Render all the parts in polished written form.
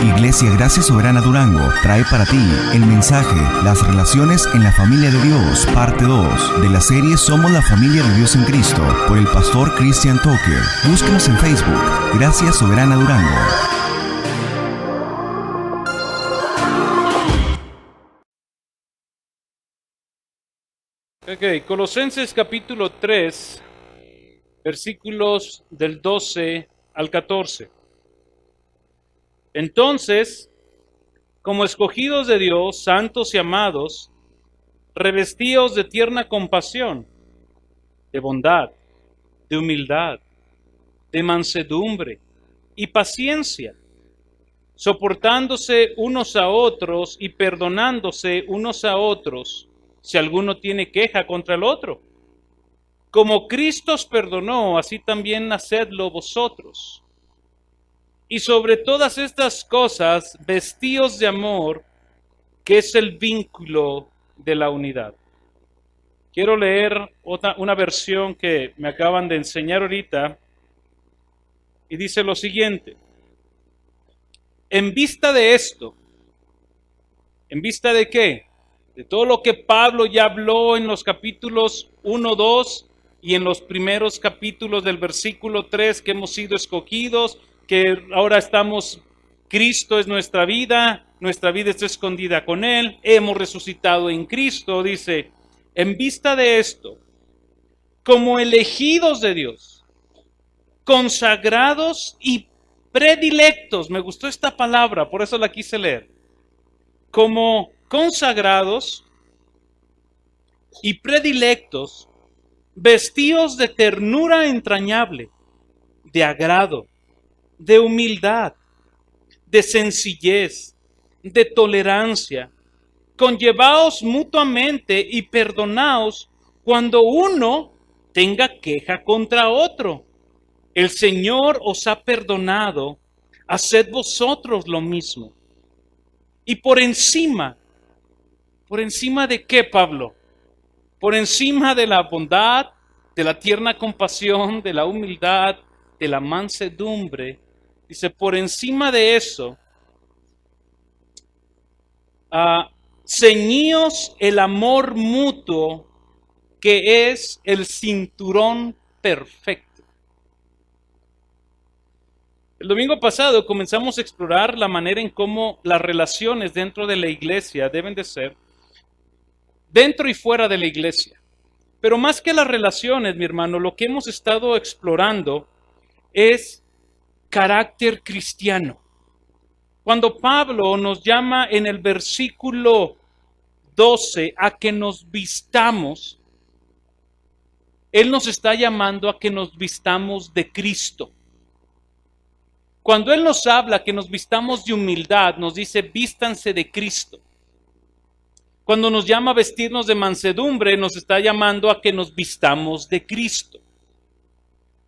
Iglesia Gracia Soberana Durango trae para ti el mensaje Las relaciones en la familia de Dios, parte 2, de la serie Somos la familia de Dios en Cristo, por el pastor Christian Tucker. Búsquenos en Facebook, Gracia Soberana Durango. Ok, Colosenses capítulo 3, versículos del 12 al 14. Entonces, como escogidos de Dios, santos y amados, revestíos de tierna compasión, de bondad, de humildad, de mansedumbre y paciencia, soportándose unos a otros y perdonándose unos a otros, si alguno tiene queja contra el otro. Como Cristo os perdonó, así también hacedlo vosotros. Y sobre todas estas cosas, vestíos de amor, que es el vínculo de la unidad. Quiero leer una versión que me acaban de enseñar ahorita, y dice lo siguiente: en vista de esto, ¿en vista de qué? De todo lo que Pablo ya habló en los capítulos 1, 2 y en los primeros capítulos del versículo 3, que hemos sido escogidos, que ahora Cristo es nuestra vida está escondida con Él, hemos resucitado en Cristo. Dice, en vista de esto, como elegidos de Dios, consagrados y predilectos, me gustó esta palabra, por eso la quise leer, como consagrados y predilectos, vestidos de ternura entrañable, de agrado, de humildad, de sencillez, de tolerancia, conllevaos mutuamente y perdonaos cuando uno tenga queja contra otro. El Señor os ha perdonado, haced vosotros lo mismo. Y por encima de qué, Pablo? Por encima de la bondad, de la tierna compasión, de la humildad, de la mansedumbre, dice, por encima de eso, ceñíos el amor mutuo, que es el cinturón perfecto. El domingo pasado comenzamos a explorar la manera en cómo las relaciones dentro de la iglesia deben de ser, dentro y fuera de la iglesia. Pero más que las relaciones, mi hermano, lo que hemos estado explorando es carácter cristiano. Cuando Pablo nos llama en el versículo 12 a que nos vistamos, él nos está llamando a que nos vistamos de Cristo. Cuando él nos habla que nos vistamos de humildad, nos dice vístanse de Cristo. Cuando nos llama a vestirnos de mansedumbre, nos está llamando a que nos vistamos de Cristo.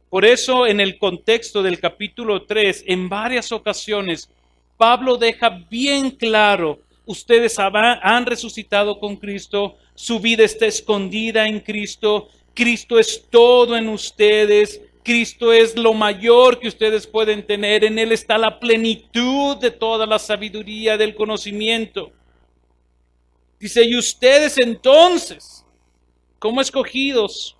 Por eso, en el contexto del capítulo 3, en varias ocasiones, Pablo deja bien claro, ustedes han resucitado con Cristo, su vida está escondida en Cristo, Cristo es todo en ustedes, Cristo es lo mayor que ustedes pueden tener, en Él está la plenitud de toda la sabiduría del conocimiento. Dice, y ustedes entonces, como escogidos,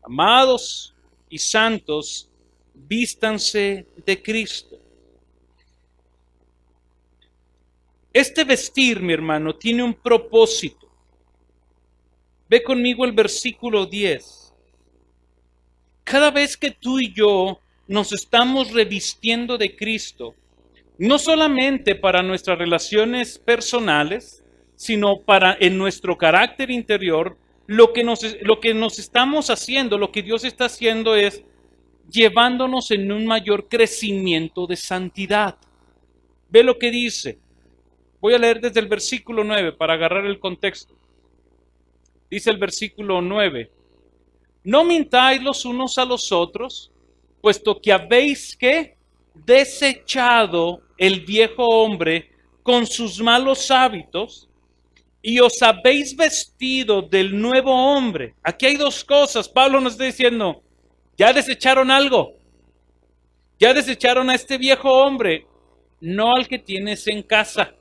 amados y santos, vístanse de Cristo. Este vestir, mi hermano, tiene un propósito. Ve conmigo el versículo 10. Cada vez que tú y yo nos estamos revistiendo de Cristo, no solamente para nuestras relaciones personales, sino para en nuestro carácter interior, lo que nos estamos haciendo, lo que Dios está haciendo es llevándonos en un mayor crecimiento de santidad. Ve lo que dice. Voy a leer desde el versículo 9 para agarrar el contexto. Dice el versículo 9. No mintáis los unos a los otros, puesto que habéis que desechado el viejo hombre con sus malos hábitos y os habéis vestido del nuevo hombre. Aquí hay dos cosas. Pablo nos está diciendo, ya desecharon algo. Ya desecharon a este viejo hombre. no al que tienes en casa,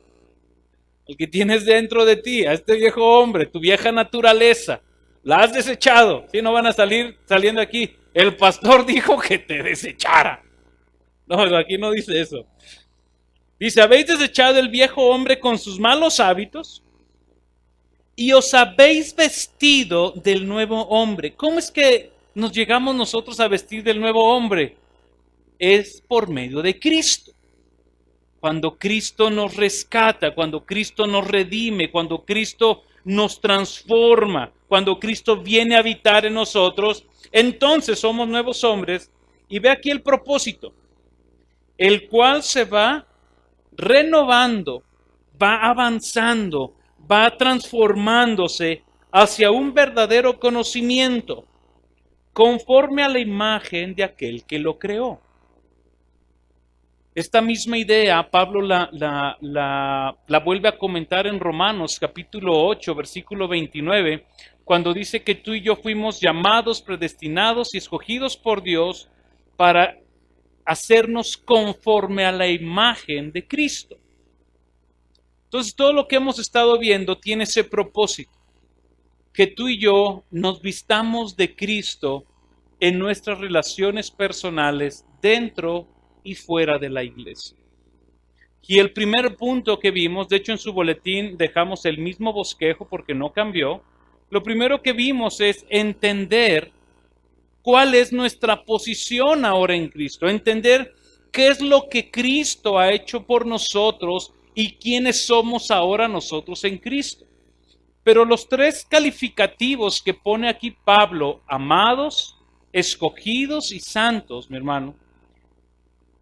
al que tienes dentro de ti, a este viejo hombre, tu vieja naturaleza. La has desechado. Si no van a saliendo aquí. El pastor dijo que te desechara. No, aquí no dice eso. Dice, habéis desechado el viejo hombre con sus malos hábitos y os habéis vestido del nuevo hombre. ¿Cómo es que nos llegamos nosotros a vestir del nuevo hombre? Es por medio de Cristo. Cuando Cristo nos rescata, cuando Cristo nos redime, cuando Cristo nos transforma, cuando Cristo viene a habitar en nosotros, entonces somos nuevos hombres. Y ve aquí el propósito, el cual se va renovando, va avanzando, va transformándose hacia un verdadero conocimiento, conforme a la imagen de aquel que lo creó. Esta misma idea Pablo la vuelve a comentar en Romanos capítulo 8, versículo 29, cuando dice que tú y yo fuimos llamados, predestinados y escogidos por Dios para hacernos conforme a la imagen de Cristo. Entonces todo lo que hemos estado viendo tiene ese propósito, que tú y yo nos vistamos de Cristo en nuestras relaciones personales dentro y fuera de la iglesia. Y el primer punto que vimos, de hecho en su boletín dejamos el mismo bosquejo porque no cambió, lo primero que vimos es entender cuál es nuestra posición ahora en Cristo, entender qué es lo que Cristo ha hecho por nosotros y quiénes somos ahora nosotros en Cristo. Pero los tres calificativos que pone aquí Pablo, amados, escogidos y santos, mi hermano,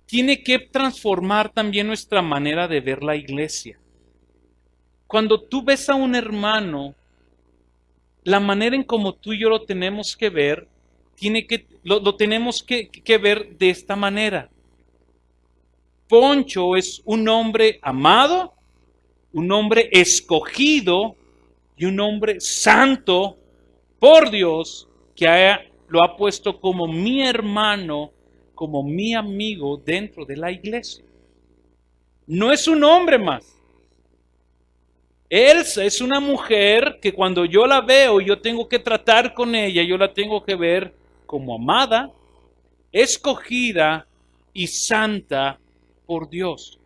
tiene que transformar también nuestra manera de ver la iglesia. Cuando tú ves a un hermano, la manera en como tú y yo lo tenemos que ver, lo tenemos que ver de esta manera. Poncho es un hombre amado, un hombre escogido y un hombre santo por Dios que lo ha puesto como mi hermano, como mi amigo dentro de la iglesia. No es un hombre más. Elsa es una mujer que cuando yo la veo, yo tengo que tratar con ella, yo la tengo que ver como amada, escogida y santa por Dios.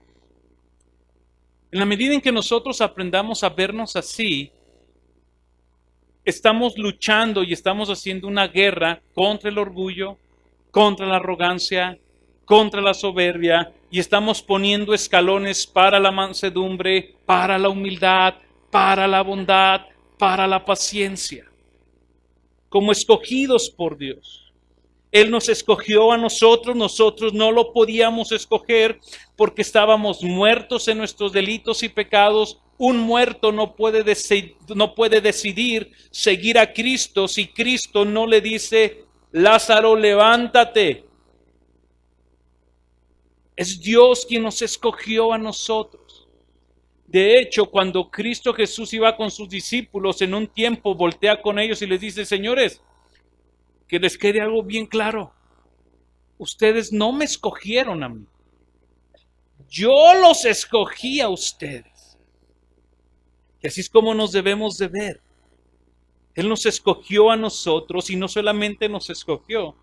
En la medida en que nosotros aprendamos a vernos así, estamos luchando y estamos haciendo una guerra contra el orgullo, contra la arrogancia, contra la soberbia, y estamos poniendo escalones para la mansedumbre, para la humildad, para la bondad, para la paciencia, como escogidos por Dios. Él nos escogió a nosotros no lo podíamos escoger porque estábamos muertos en nuestros delitos y pecados. Un muerto no puede decidir seguir a Cristo si Cristo no le dice, Lázaro, levántate. Es Dios quien nos escogió a nosotros. De hecho, cuando Cristo Jesús iba con sus discípulos, en un tiempo voltea con ellos y les dice, señores, que les quede algo bien claro. Ustedes no me escogieron a mí. Yo los escogí a ustedes. Y así es como nos debemos de ver. Él nos escogió a nosotros y no solamente nos escogió,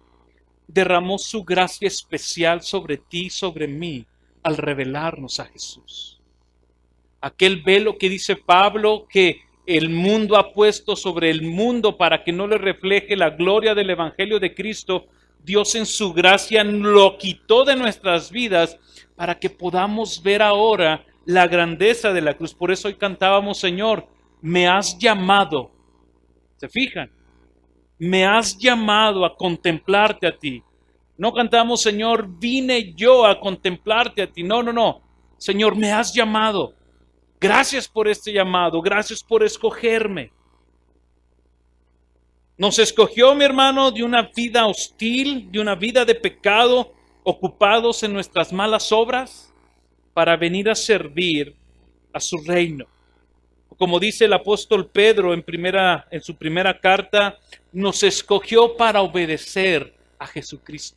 derramó su gracia especial sobre ti y sobre mí al revelarnos a Jesús. Aquel velo que dice Pablo que el mundo ha puesto sobre el mundo para que no le refleje la gloria del Evangelio de Cristo, Dios en su gracia lo quitó de nuestras vidas para que podamos ver ahora la grandeza de la cruz. Por eso hoy cantábamos, Señor, me has llamado. ¿Se fijan? Me has llamado a contemplarte a ti. No cantamos, Señor, vine yo a contemplarte a ti. No. Señor, me has llamado. Gracias por este llamado. Gracias por escogerme. Nos escogió, mi hermano, de una vida hostil, de una vida de pecado, ocupados en nuestras malas obras, para venir a servir a su reino. Como dice el apóstol Pedro en su primera carta, nos escogió para obedecer a Jesucristo.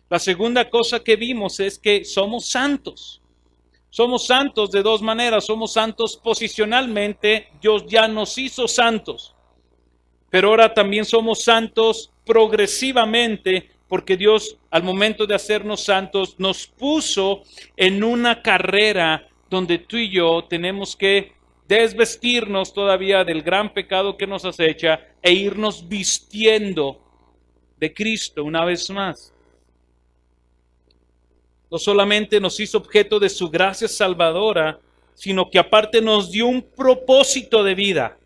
La segunda cosa que vimos es que somos santos. Somos santos de dos maneras. Somos santos posicionalmente. Dios ya nos hizo santos. Pero ahora también somos santos progresivamente, porque Dios, al momento de hacernos santos, nos puso en una carrera donde tú y yo tenemos que desvestirnos todavía del gran pecado que nos acecha e irnos vistiendo de Cristo una vez más. No solamente nos hizo objeto de su gracia salvadora, sino que aparte nos dio un propósito de vida.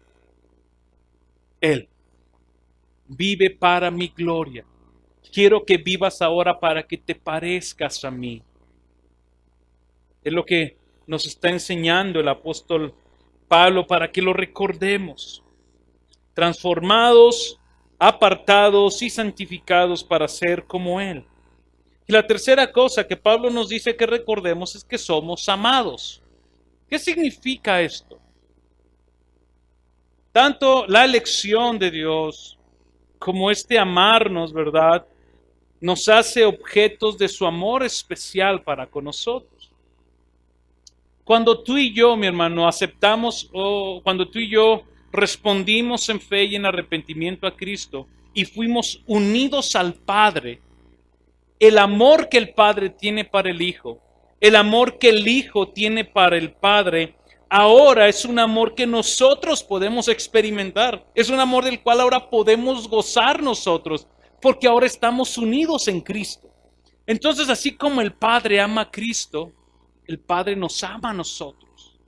Él vive para mi gloria. Quiero que vivas ahora para que te parezcas a mí. Es lo que nos está enseñando el apóstol Pablo para que lo recordemos. Transformados, apartados y santificados para ser como Él. Y la tercera cosa que Pablo nos dice que recordemos es que somos amados. ¿Qué significa esto? Tanto la elección de Dios como este amarnos, ¿verdad?, nos hace objetos de su amor especial para con nosotros. Cuando tú y yo, mi hermano, aceptamos, o cuando tú y yo respondimos en fe y en arrepentimiento a Cristo y fuimos unidos al Padre, el amor que el Padre tiene para el Hijo, el amor que el Hijo tiene para el Padre, ahora es un amor que nosotros podemos experimentar. Es un amor del cual ahora podemos gozar nosotros, porque ahora estamos unidos en Cristo. Entonces, así como el Padre ama a Cristo, el Padre nos ama a nosotros.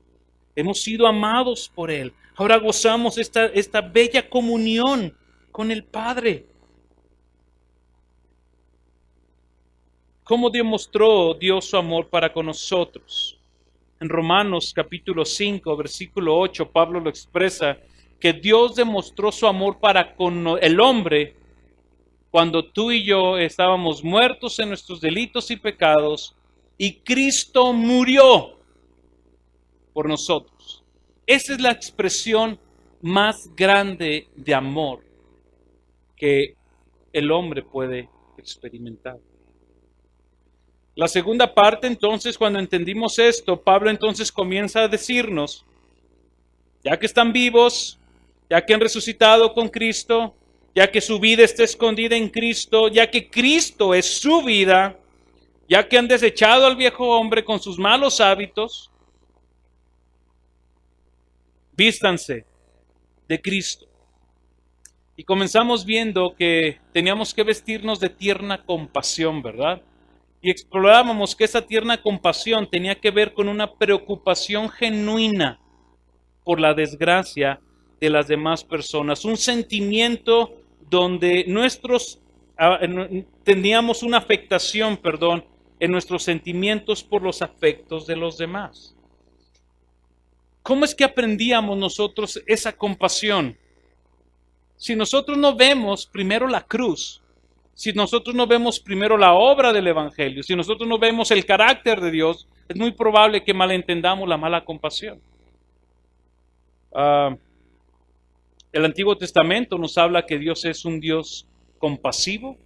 Hemos sido amados por Él. Ahora gozamos esta bella comunión con el Padre. ¿Cómo demostró Dios su amor para con nosotros? En Romanos capítulo 5, versículo 8, Pablo lo expresa, que Dios demostró su amor para con el hombre cuando tú y yo estábamos muertos en nuestros delitos y pecados, y Cristo murió por nosotros. Esa es la expresión más grande de amor que el hombre puede experimentar. La segunda parte, entonces, cuando entendimos esto, Pablo entonces comienza a decirnos, ya que están vivos, ya que han resucitado con Cristo, ya que su vida está escondida en Cristo, ya que Cristo es su vida, ya que han desechado al viejo hombre con sus malos hábitos, vístanse de Cristo. Y comenzamos viendo que teníamos que vestirnos de tierna compasión, ¿verdad? Y explorábamos que esa tierna compasión tenía que ver con una preocupación genuina por la desgracia de las demás personas, un sentimiento donde teníamos una afectación, en nuestros sentimientos por los afectos de los demás. ¿Cómo es que aprendíamos nosotros esa compasión? Si nosotros no vemos primero la cruz, si nosotros no vemos primero la obra del Evangelio, si nosotros no vemos el carácter de Dios, es muy probable que malentendamos la mala compasión. El Antiguo Testamento nos habla que Dios es un Dios compasivo,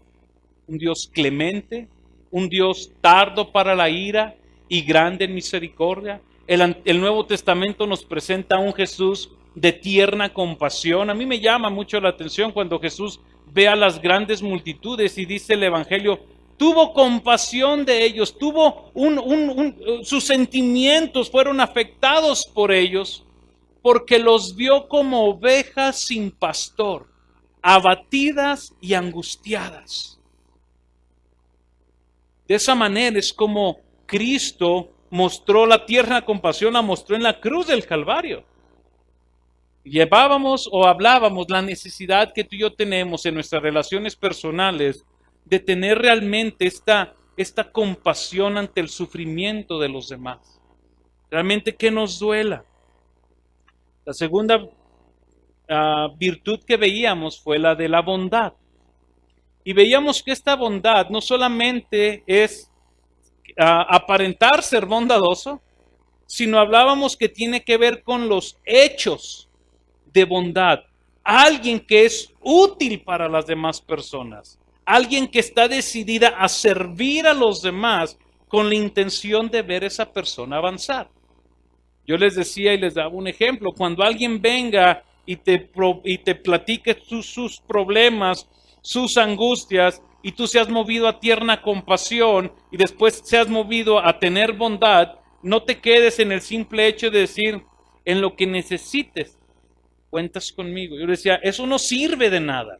un Dios clemente, un Dios tardo para la ira y grande en misericordia. El Nuevo Testamento nos presenta a un Jesús de tierna compasión. A mí me llama mucho la atención cuando Jesús ve a las grandes multitudes y dice el Evangelio, tuvo compasión de ellos, sus sentimientos fueron afectados por ellos, porque los vio como ovejas sin pastor, abatidas y angustiadas. De esa manera es como Cristo mostró la tierna compasión, la mostró en la cruz del Calvario. Llevábamos o hablábamos la necesidad que tú y yo tenemos en nuestras relaciones personales de tener realmente esta compasión ante el sufrimiento de los demás. Realmente que nos duela. La segunda virtud que veíamos fue la de la bondad. Y veíamos que esta bondad no solamente es aparentar ser bondadoso, sino hablábamos que tiene que ver con los hechos de bondad. Alguien que es útil para las demás personas. Alguien que está decidida a servir a los demás con la intención de ver a esa persona avanzar. Yo les decía y les daba un ejemplo. Cuando alguien venga y te platique sus problemas, sus angustias, y tú seas movido a tierna compasión y después seas movido a tener bondad, no te quedes en el simple hecho de decir, en lo que necesites, cuentas conmigo. Yo decía, eso no sirve de nada.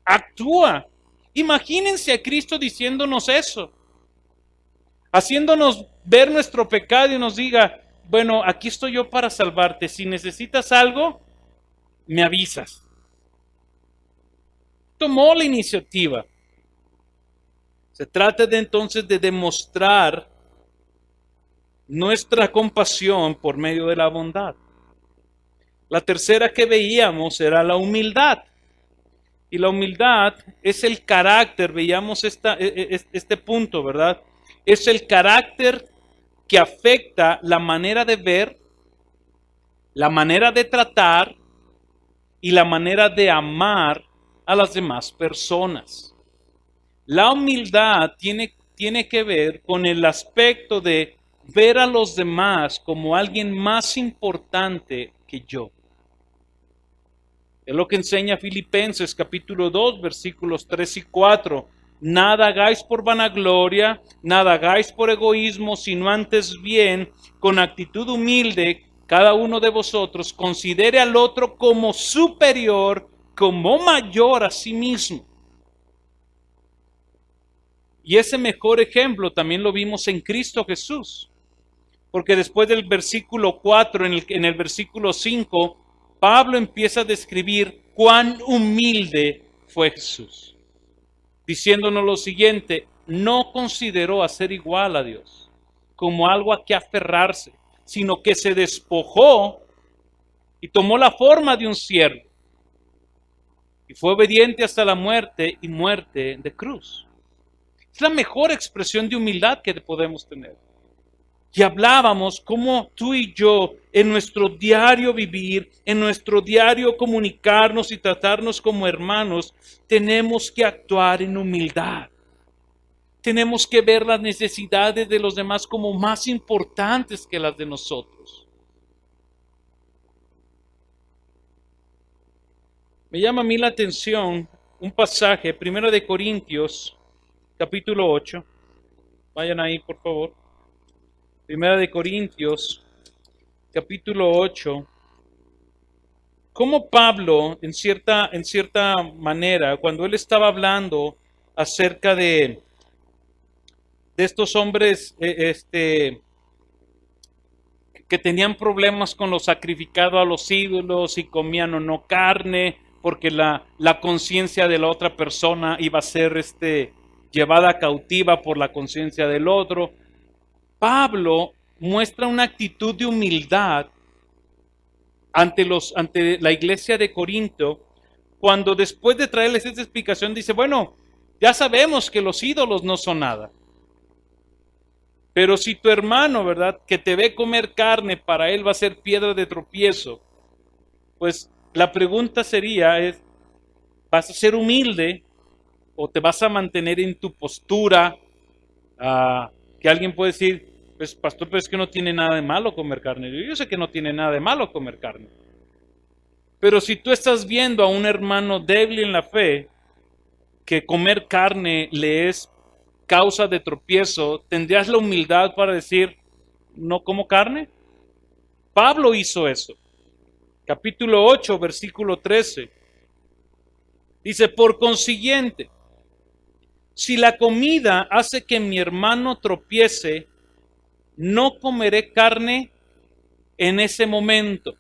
Actúa. Imagínense a Cristo diciéndonos eso, haciéndonos ver nuestro pecado y nos diga, bueno, aquí estoy yo para salvarte. Si necesitas algo, me avisas. Tomó la iniciativa. Se trata entonces de demostrar nuestra compasión por medio de la bondad. La tercera que veíamos era la humildad. Y la humildad es el carácter, veíamos este punto, ¿verdad? Es el carácter que afecta la manera de ver, la manera de tratar y la manera de amar a las demás personas. La humildad tiene que ver con el aspecto de ver a los demás como alguien más importante que yo. Es lo que enseña Filipenses capítulo 2, versículos 3 y 4. Nada hagáis por vanagloria, nada hagáis por egoísmo, sino antes bien, con actitud humilde, cada uno de vosotros considere al otro como superior, como mayor a sí mismo. Y ese mejor ejemplo también lo vimos en Cristo Jesús. Porque después del versículo 4, en el versículo 5, Pablo empieza a describir cuán humilde fue Jesús, diciéndonos lo siguiente: no consideró a ser igual a Dios como algo a que aferrarse, sino que se despojó y tomó la forma de un siervo y fue obediente hasta la muerte y muerte de cruz. Es la mejor expresión de humildad que podemos tener. Y hablábamos cómo tú y yo en nuestro diario vivir, en nuestro diario comunicarnos y tratarnos como hermanos, tenemos que actuar en humildad. Tenemos que ver las necesidades de los demás como más importantes que las de nosotros. Me llama a mí la atención un pasaje, 1 de Corintios, capítulo 8. Vayan ahí, por favor. 1 de Corintios, capítulo 8. Cómo Pablo, en cierta manera, cuando él estaba hablando acerca de estos hombres que tenían problemas con lo sacrificado a los ídolos y comían o no carne, porque la conciencia de la otra persona iba a ser llevada cautiva por la conciencia del otro. Pablo muestra una actitud de humildad ante la iglesia de Corinto, cuando después de traerles esta explicación dice, bueno, ya sabemos que los ídolos no son nada. Pero si tu hermano, ¿verdad?, que te ve comer carne, para él va a ser piedra de tropiezo, pues la pregunta sería, ¿vas a ser humilde o te vas a mantener en tu postura? Que alguien puede decir, pues pastor, pero es que no tiene nada de malo comer carne. Yo sé que no tiene nada de malo comer carne. Pero si tú estás viendo a un hermano débil en la fe, que comer carne le es causa de tropiezo, ¿tendrías la humildad para decir, no como carne? Pablo hizo eso. Capítulo 8, versículo 13. Dice, por consiguiente, si la comida hace que mi hermano tropiece, no comeré carne en ese momento.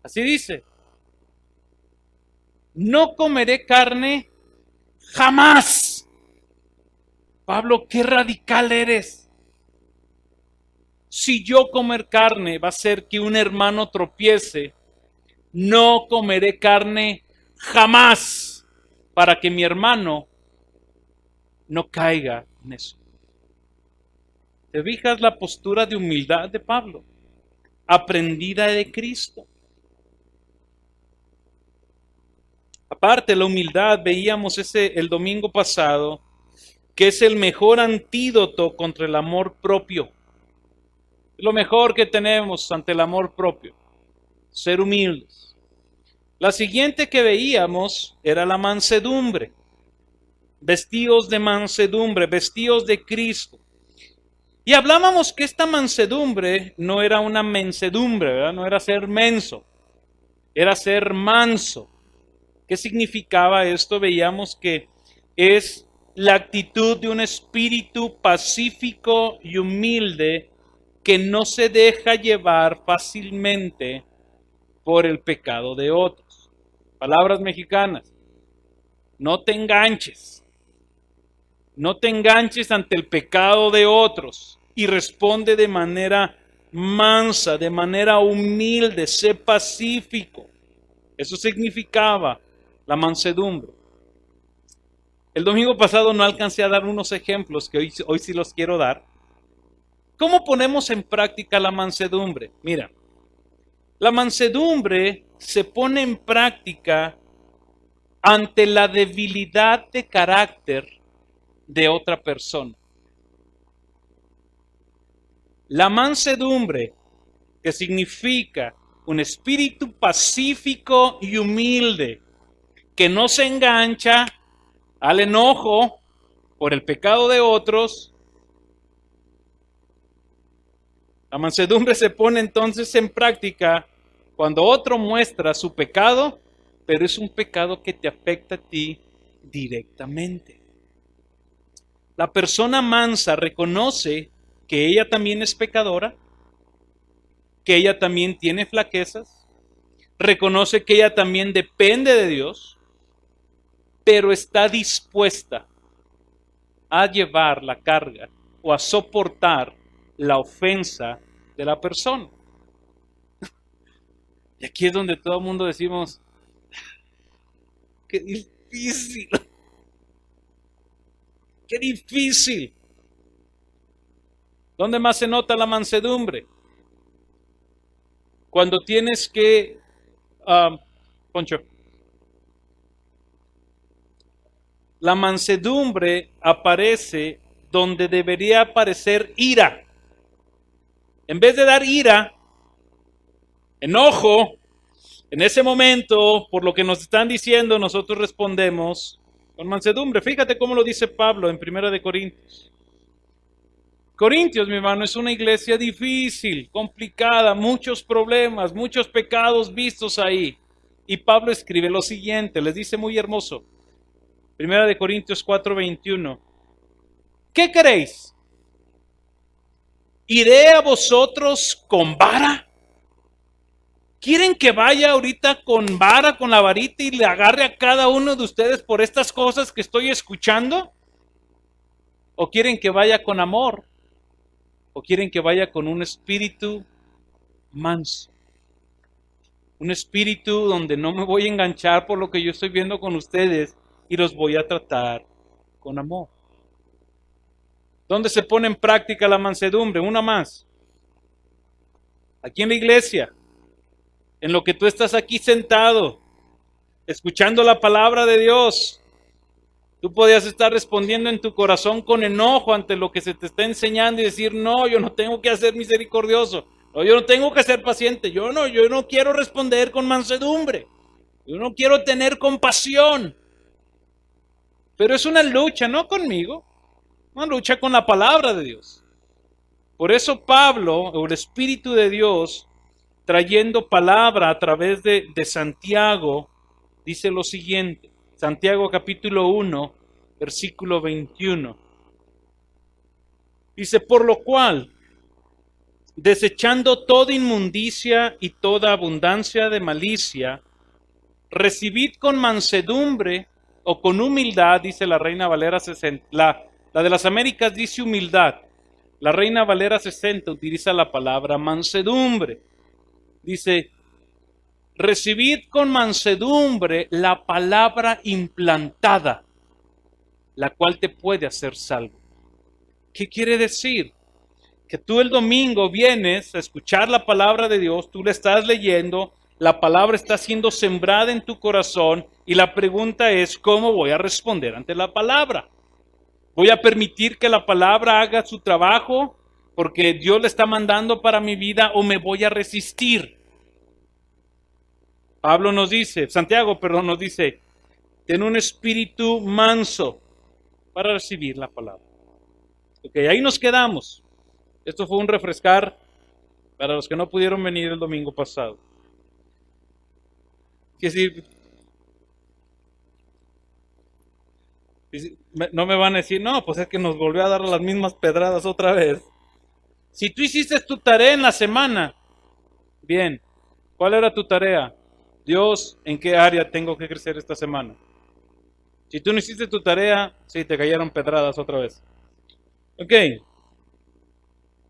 Así dice. No comeré carne jamás. Pablo, qué radical eres. Si yo comer carne va a hacer que un hermano tropiece, no comeré carne jamás para que mi hermano no caiga en eso. ¿Te fijas la postura de humildad de Pablo? Aprendida de Cristo. Aparte de la humildad, veíamos el domingo pasado que es el mejor antídoto contra el amor propio. Lo mejor que tenemos ante el amor propio, ser humildes. La siguiente que veíamos era la mansedumbre. Vestidos de mansedumbre, vestidos de Cristo. Y hablábamos que esta mansedumbre no era una mensedumbre, ¿verdad? No era ser menso, era ser manso. ¿Qué significaba esto? Veíamos que es la actitud de un espíritu pacífico y humilde que no se deja llevar fácilmente por el pecado de otros. Palabras mexicanas, no te enganches. No te enganches ante el pecado de otros y responde de manera mansa, de manera humilde, sé pacífico. Eso significaba la mansedumbre. El domingo pasado no alcancé a dar unos ejemplos que hoy sí los quiero dar. ¿Cómo ponemos en práctica la mansedumbre? Mira, la mansedumbre se pone en práctica ante la debilidad de carácter de otra persona. La mansedumbre, que significa un espíritu pacífico y humilde, que no se engancha al enojo por el pecado de otros. La mansedumbre se pone entonces en práctica cuando otro muestra su pecado, pero es un pecado que te afecta a ti directamente. La persona mansa reconoce que ella también es pecadora, que ella también tiene flaquezas, reconoce que ella también depende de Dios, pero está dispuesta a llevar la carga o a soportar la ofensa de la persona. Y aquí es donde todo el mundo decimos, qué difícil, qué difícil. ¿Dónde más se nota la mansedumbre? Cuando tienes que, Poncho, la mansedumbre aparece donde debería aparecer ira. En vez de dar ira, enojo, en ese momento, por lo que nos están diciendo, nosotros respondemos con mansedumbre. Fíjate cómo lo dice Pablo en 1 de Corintios. Corintios, mi hermano, es una iglesia difícil, complicada, muchos problemas, muchos pecados vistos ahí. Y Pablo escribe lo siguiente, les dice muy hermoso. 1 de Corintios 4:21. ¿Qué queréis? ¿Iré a vosotros con vara? ¿Quieren que vaya ahorita con vara, con la varita y le agarre a cada uno de ustedes por estas cosas que estoy escuchando? ¿O quieren que vaya con amor? ¿O quieren que vaya con un espíritu manso? Un espíritu donde no me voy a enganchar por lo que yo estoy viendo con ustedes y los voy a tratar con amor. ¿Dónde se pone en práctica la mansedumbre? Una más. Aquí en la iglesia. En lo que tú estás aquí sentado, escuchando la palabra de Dios. Tú podías estar respondiendo en tu corazón con enojo ante lo que se te está enseñando y decir, no, yo no tengo que ser misericordioso. No, yo no tengo que ser paciente. Yo no quiero responder con mansedumbre. Yo no quiero tener compasión. Pero es una lucha, no conmigo, una lucha con la palabra de Dios. Por eso Pablo, o el Espíritu de Dios, trayendo palabra a través de Santiago, dice lo siguiente. Santiago capítulo 1, versículo 21. Dice, por lo cual, desechando toda inmundicia y toda abundancia de malicia, recibid con mansedumbre o con humildad, dice la Reina Valera 60. La de las Américas dice humildad. La Reina Valera 60 utiliza la palabra mansedumbre. Dice, recibid con mansedumbre la palabra implantada, la cual te puede hacer salvo. ¿Qué quiere decir? Que tú el domingo vienes a escuchar la palabra de Dios, tú la estás leyendo, la palabra está siendo sembrada en tu corazón y la pregunta es, ¿cómo voy a responder ante la palabra? Voy a permitir que la palabra haga su trabajo porque Dios le está mandando para mi vida, o me voy a resistir. Santiago nos dice, ten un espíritu manso para recibir la palabra. Ok, ahí nos quedamos. Esto fue un refrescar para los que no pudieron venir el domingo pasado. Que si no me van a decir, no, pues es que nos volvió a dar las mismas pedradas otra vez. Si tú hiciste tu tarea en la semana, bien, ¿cuál era tu tarea? Dios, ¿en qué área tengo que crecer esta semana? Si tú no hiciste tu tarea, sí, te cayeron pedradas otra vez. Ok.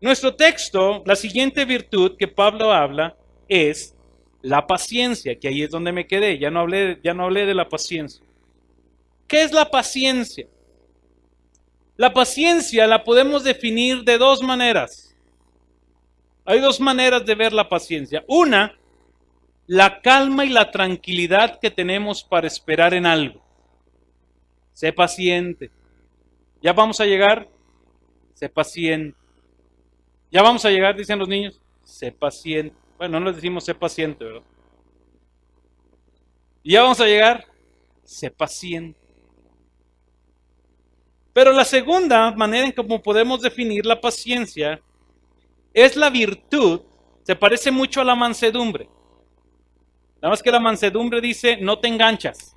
Nuestro texto, la siguiente virtud que Pablo habla es la paciencia, que ahí es donde me quedé, ya no hablé de la paciencia. ¿Qué es la paciencia? La paciencia la podemos definir de dos maneras. Hay dos maneras de ver la paciencia. Una, la calma y la tranquilidad que tenemos para esperar en algo. Sé paciente. ¿Ya vamos a llegar? Sé paciente. ¿Ya vamos a llegar? Dicen los niños. Sé paciente. Bueno, no les decimos sé paciente, ¿verdad? ¿Ya vamos a llegar? Sé paciente. Pero la segunda manera en cómo podemos definir la paciencia es la virtud. Se parece mucho a la mansedumbre. Nada más que la mansedumbre dice no te enganchas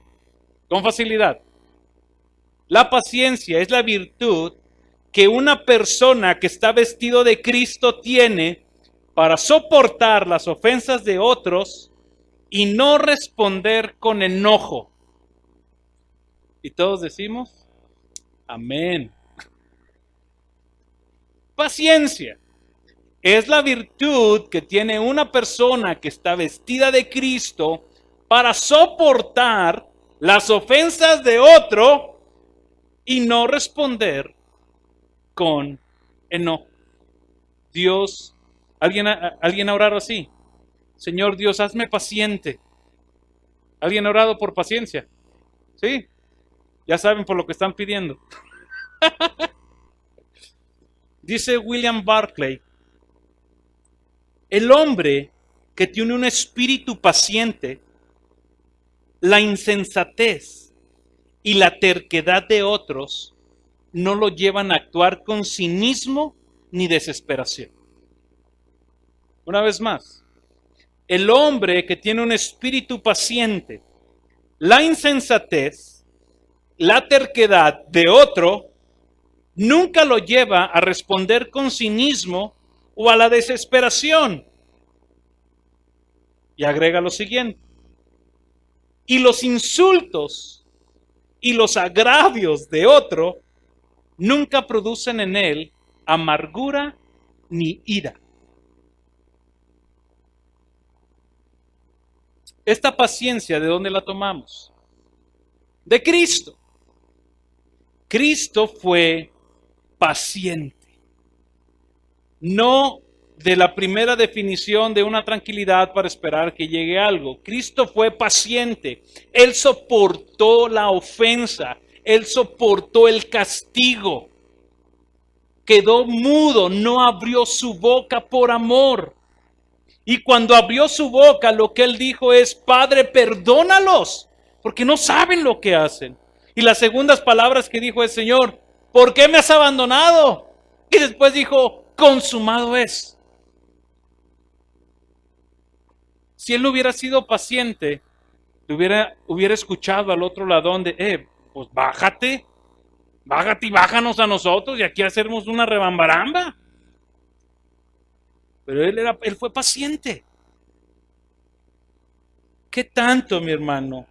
con facilidad. La paciencia es la virtud que una persona que está vestido de Cristo tiene para soportar las ofensas de otros y no responder con enojo. Y todos decimos, amén. Paciencia es la virtud que tiene una persona que está vestida de Cristo para soportar las ofensas de otro y no responder con enojo. Dios, ¿alguien ha orado así? Señor Dios, hazme paciente. ¿Alguien ha orado por paciencia? ¿Sí? Ya saben por lo que están pidiendo. Dice William Barclay, el hombre que tiene un espíritu paciente, la insensatez y la terquedad de otros no lo llevan a actuar con cinismo ni desesperación. Una vez más, el hombre que tiene un espíritu paciente, la insensatez, la terquedad de otro, nunca lo lleva a responder con cinismo o a la desesperación. Y agrega lo siguiente, y los insultos y los agravios de otro nunca producen en él amargura ni ira. Esta paciencia, ¿de dónde la tomamos? De Cristo. Cristo fue paciente. No de la primera definición de una tranquilidad para esperar que llegue algo. Cristo fue paciente. Él soportó la ofensa. Él soportó el castigo. Quedó mudo, no abrió su boca por amor. Y cuando abrió su boca, lo que él dijo es, Padre, perdónalos, porque no saben lo que hacen. Y las segundas palabras que dijo es, Señor, ¿por qué me has abandonado? Y después dijo, consumado es. Si él no hubiera sido paciente, hubiera escuchado al otro ladrón de, pues bájate y bájanos a nosotros y aquí hacemos una rebambaramba. Pero él fue paciente. ¿Qué tanto, mi hermano,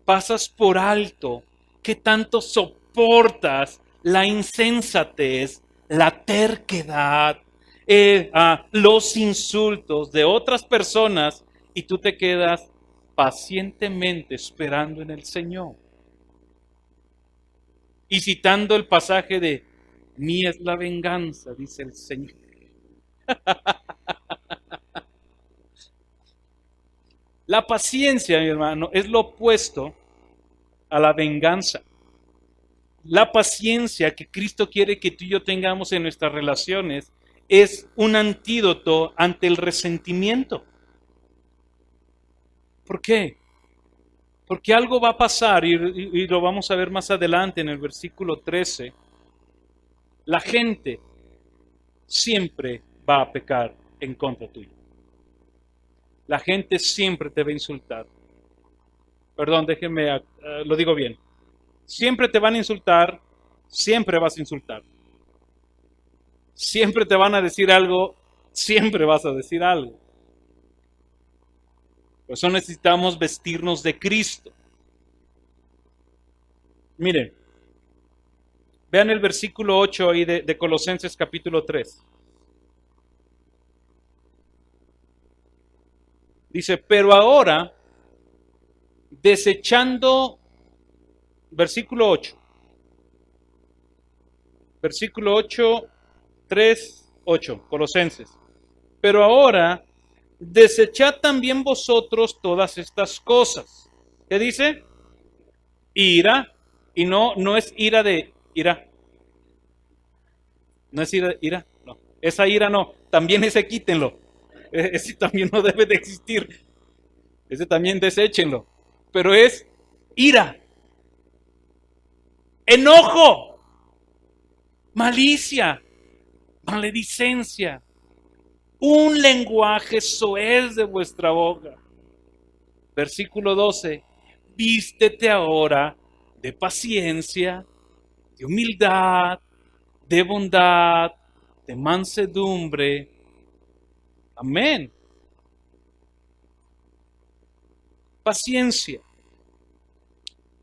pasas por alto? ¿Qué tanto soportas la insensatez, la terquedad, los insultos de otras personas y tú te quedas pacientemente esperando en el Señor? Y citando el pasaje de, mía es la venganza, dice el Señor. La paciencia, mi hermano, es lo opuesto a la venganza. La paciencia que Cristo quiere que tú y yo tengamos en nuestras relaciones es un antídoto ante el resentimiento. ¿Por qué? Porque algo va a pasar y lo vamos a ver más adelante en el versículo 13. La gente siempre va a pecar en contra tuyo. La gente siempre te va a insultar. Perdón, déjenme, lo digo bien. Siempre te van a insultar, siempre vas a insultar. Siempre te van a decir algo, siempre vas a decir algo. Por eso necesitamos vestirnos de Cristo. Miren, vean el versículo 8 ahí de Colosenses capítulo 3. Dice, pero ahora, desechando, versículo 8. Versículo 8, 3, 8, Colosenses. Pero ahora, desechad también vosotros todas estas cosas. ¿Qué dice? Ira, y no es ira de ira. No es ira de ira, no. Esa ira no, también ese quítenlo. Ese también no debe de existir. Ese también deséchenlo. Pero es ira, enojo, malicia, maledicencia. Un lenguaje soez de vuestra boca. Versículo 12. Vístete ahora de paciencia, de humildad, de bondad, de mansedumbre. Amén. Paciencia.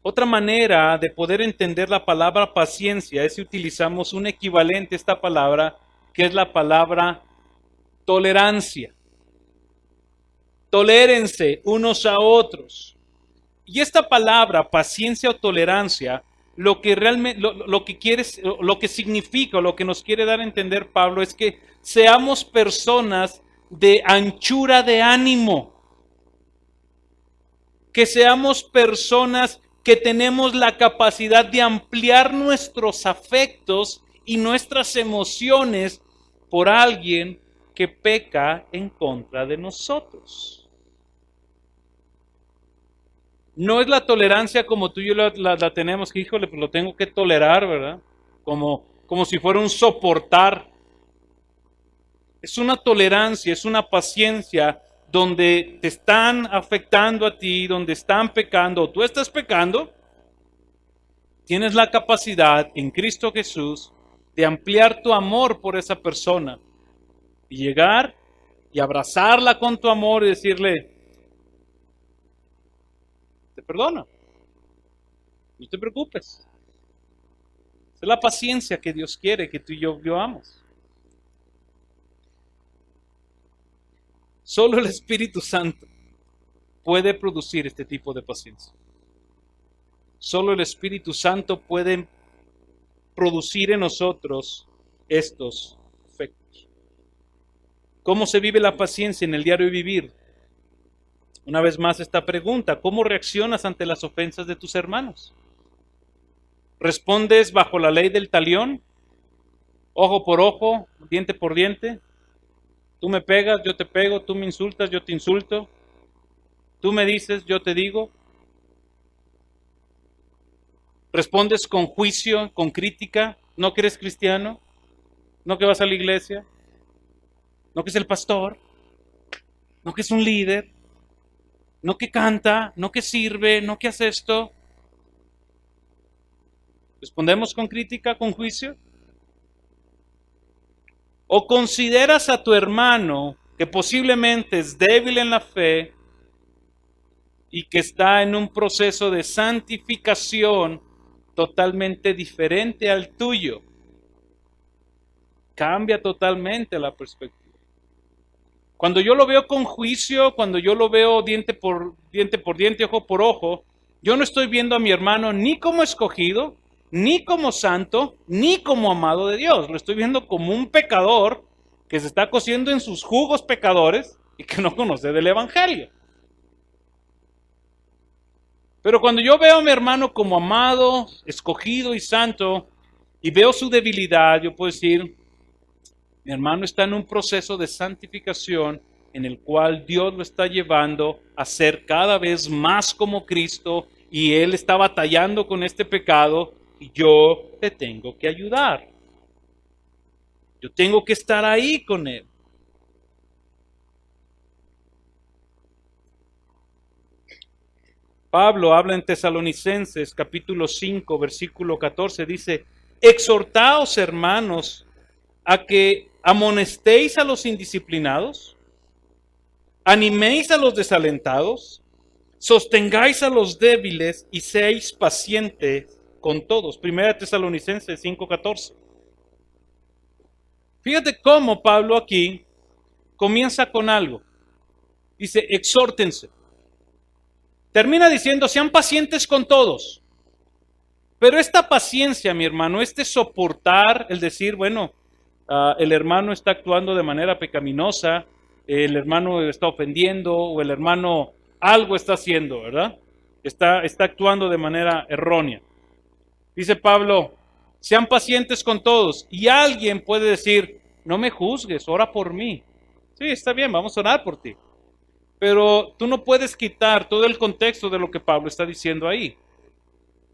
Otra manera de poder entender la palabra paciencia es si utilizamos un equivalente a esta palabra, que es la palabra tolerancia. Tolérense unos a otros. Y esta palabra, paciencia o tolerancia, lo que realmente, lo que quiere, lo que significa, lo que nos quiere dar a entender Pablo es que seamos personas de anchura de ánimo. Que seamos personas que tenemos la capacidad de ampliar nuestros afectos y nuestras emociones por alguien que peca en contra de nosotros. No es la tolerancia como tú y yo la tenemos, que híjole, pues lo tengo que tolerar, ¿verdad? Como si fuera un soportar. Es una tolerancia, es una paciencia donde te están afectando a ti, donde están pecando, o tú estás pecando, tienes la capacidad en Cristo Jesús de ampliar tu amor por esa persona y llegar y abrazarla con tu amor y decirle, te perdono, no te preocupes. Es la paciencia que Dios quiere que tú y yo vivamos. Solo el Espíritu Santo puede producir este tipo de paciencia. Solo el Espíritu Santo puede producir en nosotros estos efectos. ¿Cómo se vive la paciencia en el diario vivir? Una vez más esta pregunta, ¿cómo reaccionas ante las ofensas de tus hermanos? ¿Respondes bajo la ley del talión? Ojo por ojo, diente por diente. Tú me pegas, yo te pego, tú me insultas, yo te insulto. Tú me dices, yo te digo. ¿Respondes con juicio, con crítica? ¿No que eres cristiano? ¿No que vas a la iglesia? ¿No que es el pastor? ¿No que es un líder? ¿No que canta? ¿No que sirve? ¿No que hace esto? ¿Respondemos con crítica, con juicio? ¿O consideras a tu hermano que posiblemente es débil en la fe y que está en un proceso de santificación totalmente diferente al tuyo? Cambia totalmente la perspectiva. Cuando yo lo veo con juicio, cuando yo lo veo diente por diente, ojo por ojo, yo no estoy viendo a mi hermano ni como escogido, ni como santo, ni como amado de Dios. Lo estoy viendo como un pecador que se está cociendo en sus jugos pecadores y que no conoce del Evangelio. Pero cuando yo veo a mi hermano como amado, escogido y santo, y veo su debilidad, yo puedo decir, mi hermano está en un proceso de santificación en el cual Dios lo está llevando a ser cada vez más como Cristo, y él está batallando con este pecado, y yo le tengo que ayudar. Yo tengo que estar ahí con él. Pablo habla en Tesalonicenses capítulo 5, versículo 14, dice, exhortaos, hermanos, a que amonestéis a los indisciplinados, animéis a los desalentados, sostengáis a los débiles y seáis pacientes con todos. Primera Tesalonicenses 5:14. Fíjate cómo Pablo aquí comienza con algo. Dice, exhórtense. Termina diciendo, sean pacientes con todos. Pero esta paciencia, mi hermano, este soportar, el decir, bueno, el hermano está actuando de manera pecaminosa, el hermano está ofendiendo, o el hermano algo está haciendo, ¿verdad? Está actuando de manera errónea. Dice Pablo, sean pacientes con todos. Y alguien puede decir, no me juzgues, ora por mí. Sí, está bien, vamos a orar por ti. Pero tú no puedes quitar todo el contexto de lo que Pablo está diciendo ahí.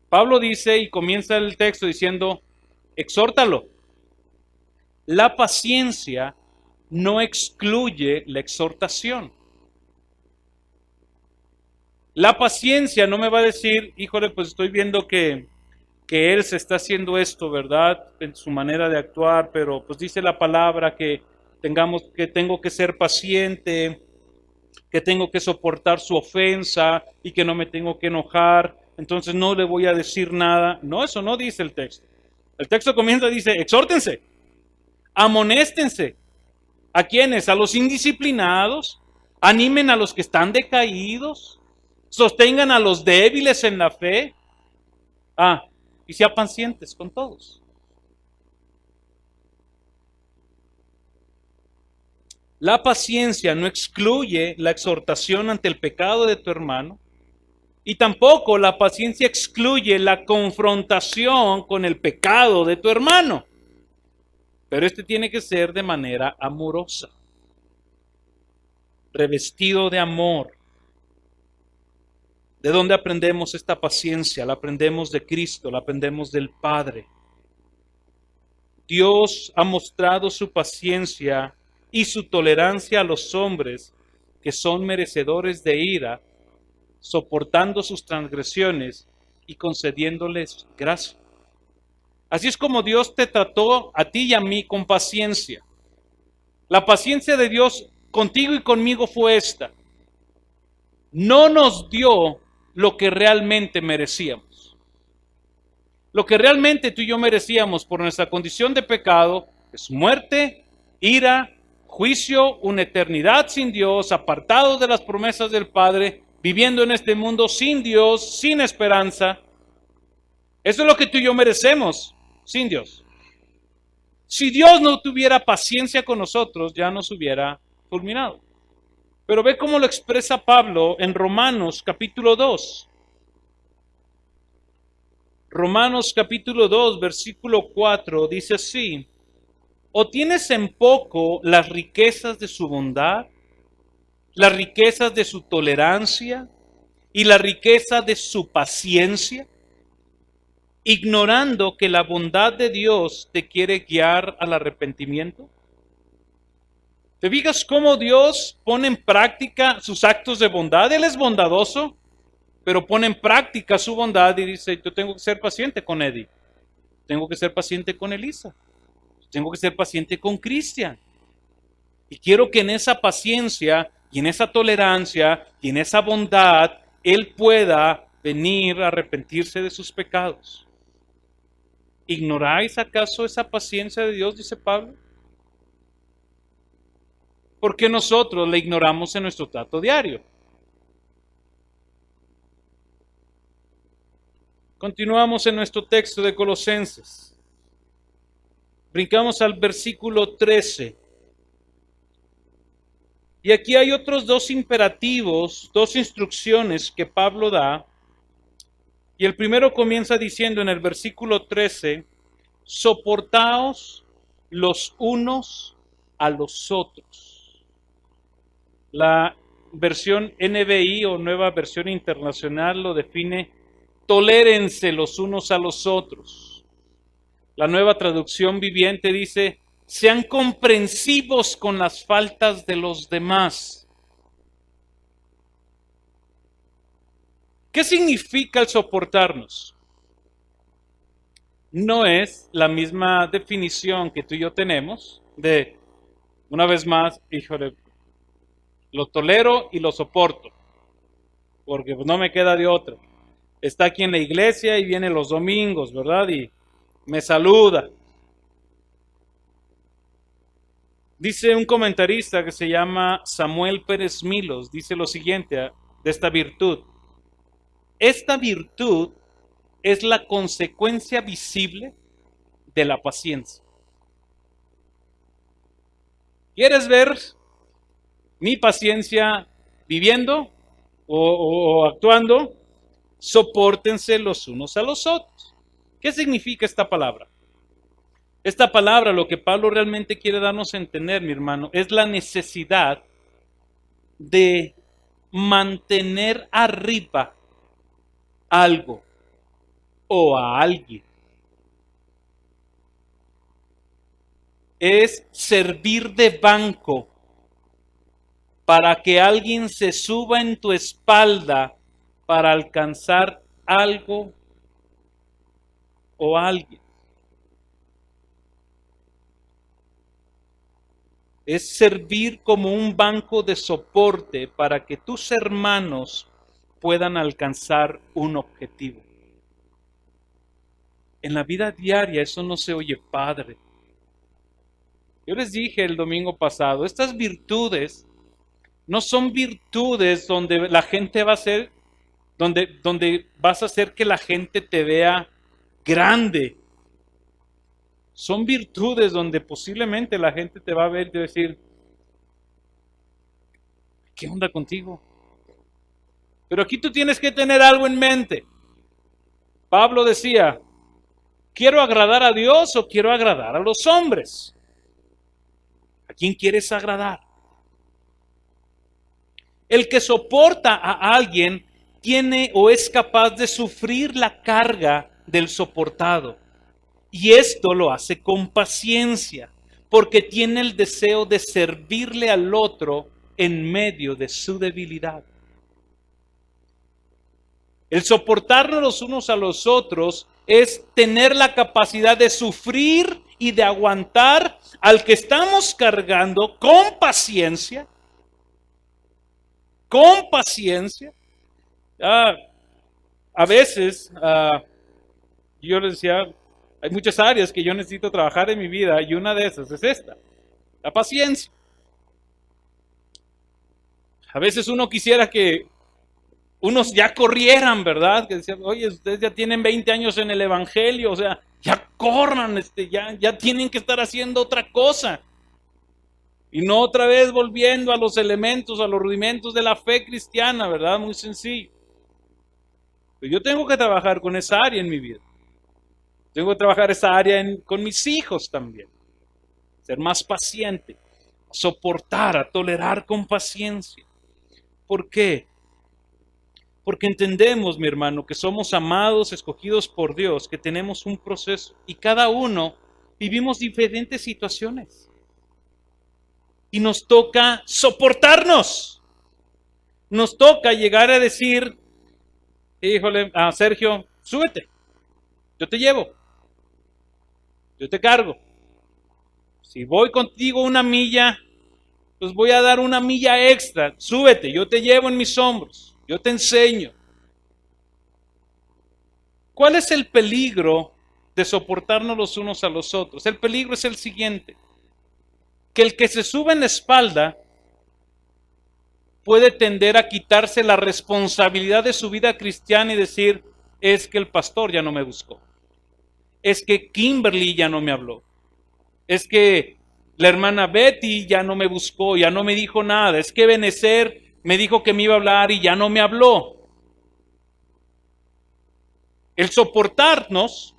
Pablo dice y comienza el texto diciendo, exhórtalo. La paciencia no excluye la exhortación. La paciencia no me va a decir, híjole, pues estoy viendo que él se está haciendo esto, ¿verdad? En su manera de actuar, pero pues dice la palabra que tengo que ser paciente, que tengo que soportar su ofensa y que no me tengo que enojar, entonces no le voy a decir nada. No, eso no dice el texto. El texto comienza, dice, exhórtense, amonéstense. ¿A quiénes? A los indisciplinados, animen a los que están decaídos, sostengan a los débiles en la fe. Y sean pacientes con todos. La paciencia no excluye la exhortación ante el pecado de tu hermano, y tampoco la paciencia excluye la confrontación con el pecado de tu hermano. Pero este tiene que ser de manera amorosa, revestido de amor. ¿De dónde aprendemos esta paciencia? La aprendemos de Cristo, la aprendemos del Padre. Dios ha mostrado su paciencia y su tolerancia a los hombres que son merecedores de ira, soportando sus transgresiones y concediéndoles gracia. Así es como Dios te trató a ti y a mí con paciencia. La paciencia de Dios contigo y conmigo fue esta. No nos dio lo que realmente merecíamos. Lo que realmente tú y yo merecíamos por nuestra condición de pecado es muerte, ira, juicio, una eternidad sin Dios, apartados de las promesas del Padre, viviendo en este mundo sin Dios, sin esperanza. Eso es lo que tú y yo merecemos, sin Dios. Si Dios no tuviera paciencia con nosotros, ya nos hubiera fulminado. Pero ve cómo lo expresa Pablo en Romanos capítulo 2. Romanos capítulo 2, versículo 4, dice así: ¿O tienes en poco las riquezas de su bondad, las riquezas de su tolerancia y la riqueza de su paciencia, ignorando que la bondad de Dios te quiere guiar al arrepentimiento? ¿Te fijas cómo Dios pone en práctica sus actos de bondad? Él es bondadoso, pero pone en práctica su bondad y dice, yo tengo que ser paciente con Eddie, tengo que ser paciente con Elisa, tengo que ser paciente con Cristian. Y quiero que en esa paciencia y en esa tolerancia y en esa bondad, Él pueda venir a arrepentirse de sus pecados. ¿Ignoráis acaso esa paciencia de Dios? Dice Pablo. ¿Por qué nosotros la ignoramos en nuestro trato diario? Continuamos en nuestro texto de Colosenses. Brincamos al versículo 13. Y aquí hay otros dos imperativos, dos instrucciones que Pablo da Y el primero comienza diciendo en el versículo 13, soportaos los unos a los otros. La versión NBI o Nueva Versión Internacional lo define, tolérense los unos a los otros. La Nueva Traducción Viviente dice, sean comprensivos con las faltas de los demás. ¿Qué significa el soportarnos? No es la misma definición que tú y yo tenemos de, una vez más, híjole, lo tolero y lo soporto, porque pues no me queda de otra. Está aquí en la iglesia y viene los domingos, ¿verdad? Y me saluda. Dice un comentarista que se llama Samuel Pérez Milos, dice lo siguiente de esta virtud. Esta virtud es la consecuencia visible de la paciencia. ¿Quieres ver mi paciencia viviendo o actuando? Sopórtense los unos a los otros. ¿Qué significa esta palabra? Esta palabra, lo que Pablo realmente quiere darnos a entender, mi hermano, es la necesidad de mantener arriba algo o a alguien. Es servir de banco para que alguien se suba en tu espalda para alcanzar algo o alguien. Es servir como un banco de soporte para que tus hermanos puedan alcanzar un objetivo. En la vida diaria eso no se oye padre. Yo les dije el domingo pasado, estas virtudes no son virtudes donde la gente va a ser, donde vas a hacer que la gente te vea grande. Son virtudes donde posiblemente la gente te va a ver y te va a decir, ¿qué onda contigo? Pero aquí tú tienes que tener algo en mente. Pablo decía, ¿quiero agradar a Dios o quiero agradar a los hombres? ¿A quién quieres agradar? El que soporta a alguien tiene o es capaz de sufrir la carga del soportado. Y esto lo hace con paciencia, porque tiene el deseo de servirle al otro en medio de su debilidad. El soportarnos los unos a los otros es tener la capacidad de sufrir y de aguantar al que estamos cargando con paciencia. Con paciencia. A veces, yo les decía, hay muchas áreas que yo necesito trabajar en mi vida y una de esas es esta, la paciencia. A veces uno quisiera que unos ya corrieran, ¿verdad? Que decían, oye, ustedes ya tienen 20 años en el evangelio, o sea, ya corran, ya tienen que estar haciendo otra cosa. Y no otra vez volviendo a los elementos, a los rudimentos de la fe cristiana, ¿verdad? Muy sencillo. Pero yo tengo que trabajar con esa área en mi vida. Tengo que trabajar esa área con mis hijos también. Ser más paciente, soportar, a tolerar con paciencia. ¿Por qué? Porque entendemos, mi hermano, que somos amados, escogidos por Dios, que tenemos un proceso y cada uno vivimos diferentes situaciones. Y nos toca soportarnos. Nos toca llegar a decir, híjole, Sergio, súbete, yo te llevo. Yo te cargo. Si voy contigo una milla, pues voy a dar una milla extra. Súbete, yo te llevo en mis hombros. Yo te enseño. ¿Cuál es el peligro de soportarnos los unos a los otros? El peligro es el siguiente. Que el que se sube en la espalda puede tender a quitarse la responsabilidad de su vida cristiana y decir, es que el pastor ya no me buscó. Es que Kimberly ya no me habló. Es que la hermana Betty ya no me buscó, ya no me dijo nada. Es que Benecer me dijo que me iba a hablar y ya no me habló. El soportarnos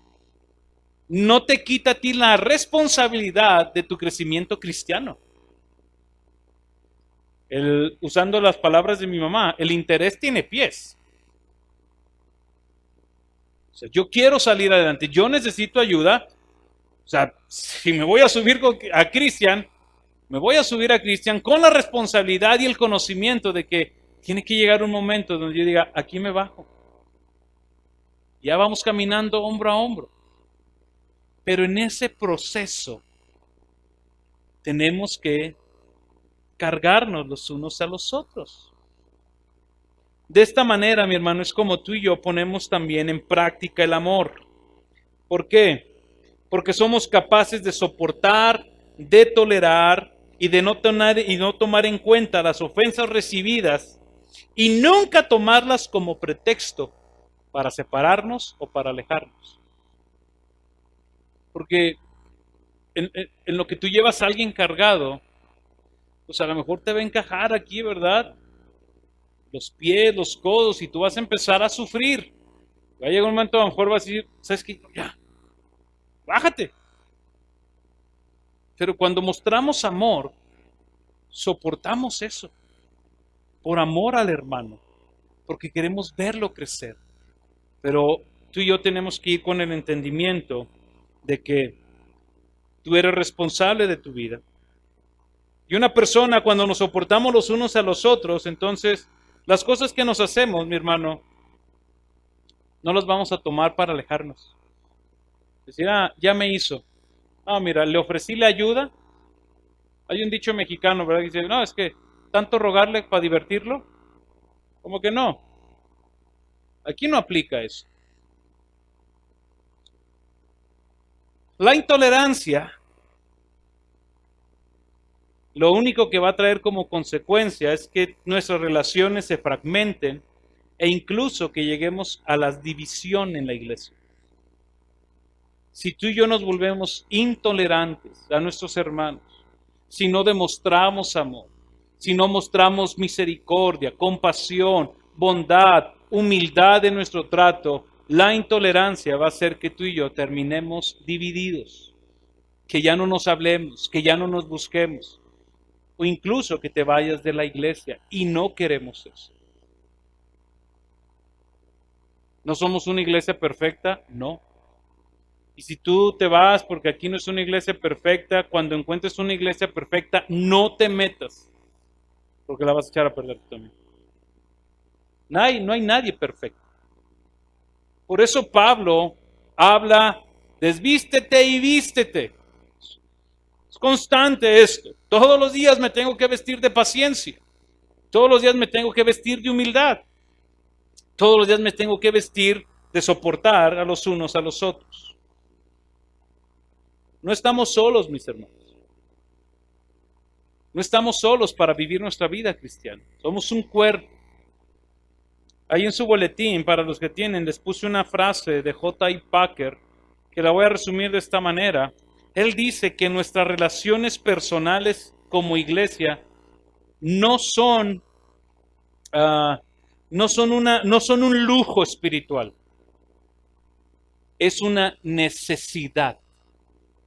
no te quita a ti la responsabilidad de tu crecimiento cristiano. Usando las palabras de mi mamá, el interés tiene pies. O sea, yo quiero salir adelante, yo necesito ayuda. O sea, si me voy a subir a Cristian, me voy a subir a Cristian con la responsabilidad y el conocimiento de que tiene que llegar un momento donde yo diga, aquí me bajo. Ya vamos caminando hombro a hombro. Pero en ese proceso tenemos que cargarnos los unos a los otros. De esta manera, mi hermano, es como tú y yo ponemos también en práctica el amor. ¿Por qué? Porque somos capaces de soportar, de tolerar y de no tomar en cuenta las ofensas recibidas y nunca tomarlas como pretexto para separarnos o para alejarnos. Porque en lo que tú llevas a alguien cargado, pues a lo mejor te va a encajar aquí, ¿verdad? Los pies, los codos, y tú vas a empezar a sufrir. Va a llegar un momento, a lo mejor vas a decir, ¿sabes qué? Ya, bájate. Pero cuando mostramos amor, soportamos eso. Por amor al hermano. Porque queremos verlo crecer. Pero tú y yo tenemos que ir con el entendimiento de que tú eres responsable de tu vida. Y una persona, cuando nos soportamos los unos a los otros, entonces las cosas que nos hacemos, mi hermano, no las vamos a tomar para alejarnos. Decir, ya me hizo. Mira, le ofrecí la ayuda. Hay un dicho mexicano, ¿verdad? Que dice, no, es que tanto rogarle para divertirlo. Como que no. Aquí no aplica eso. La intolerancia, lo único que va a traer como consecuencia es que nuestras relaciones se fragmenten e incluso que lleguemos a la división en la iglesia. Si tú y yo nos volvemos intolerantes a nuestros hermanos, si no demostramos amor, si no mostramos misericordia, compasión, bondad, humildad en nuestro trato, la intolerancia va a hacer que tú y yo terminemos divididos, que ya no nos hablemos, que ya no nos busquemos, o incluso que te vayas de la iglesia, y no queremos eso. ¿No somos una iglesia perfecta? No. Y si tú te vas porque aquí no es una iglesia perfecta, cuando encuentres una iglesia perfecta, no te metas, porque la vas a echar a perder tú también. No hay nadie perfecto. Por eso Pablo habla, desvístete y vístete. Es constante esto. Todos los días me tengo que vestir de paciencia. Todos los días me tengo que vestir de humildad. Todos los días me tengo que vestir de soportar a los unos a los otros. No estamos solos, mis hermanos. No estamos solos para vivir nuestra vida cristiana. Somos un cuerpo. Ahí en su boletín, para los que tienen, les puse una frase de J.I. Packer, que la voy a resumir de esta manera. Él dice que nuestras relaciones personales como iglesia no son un lujo espiritual. Es una necesidad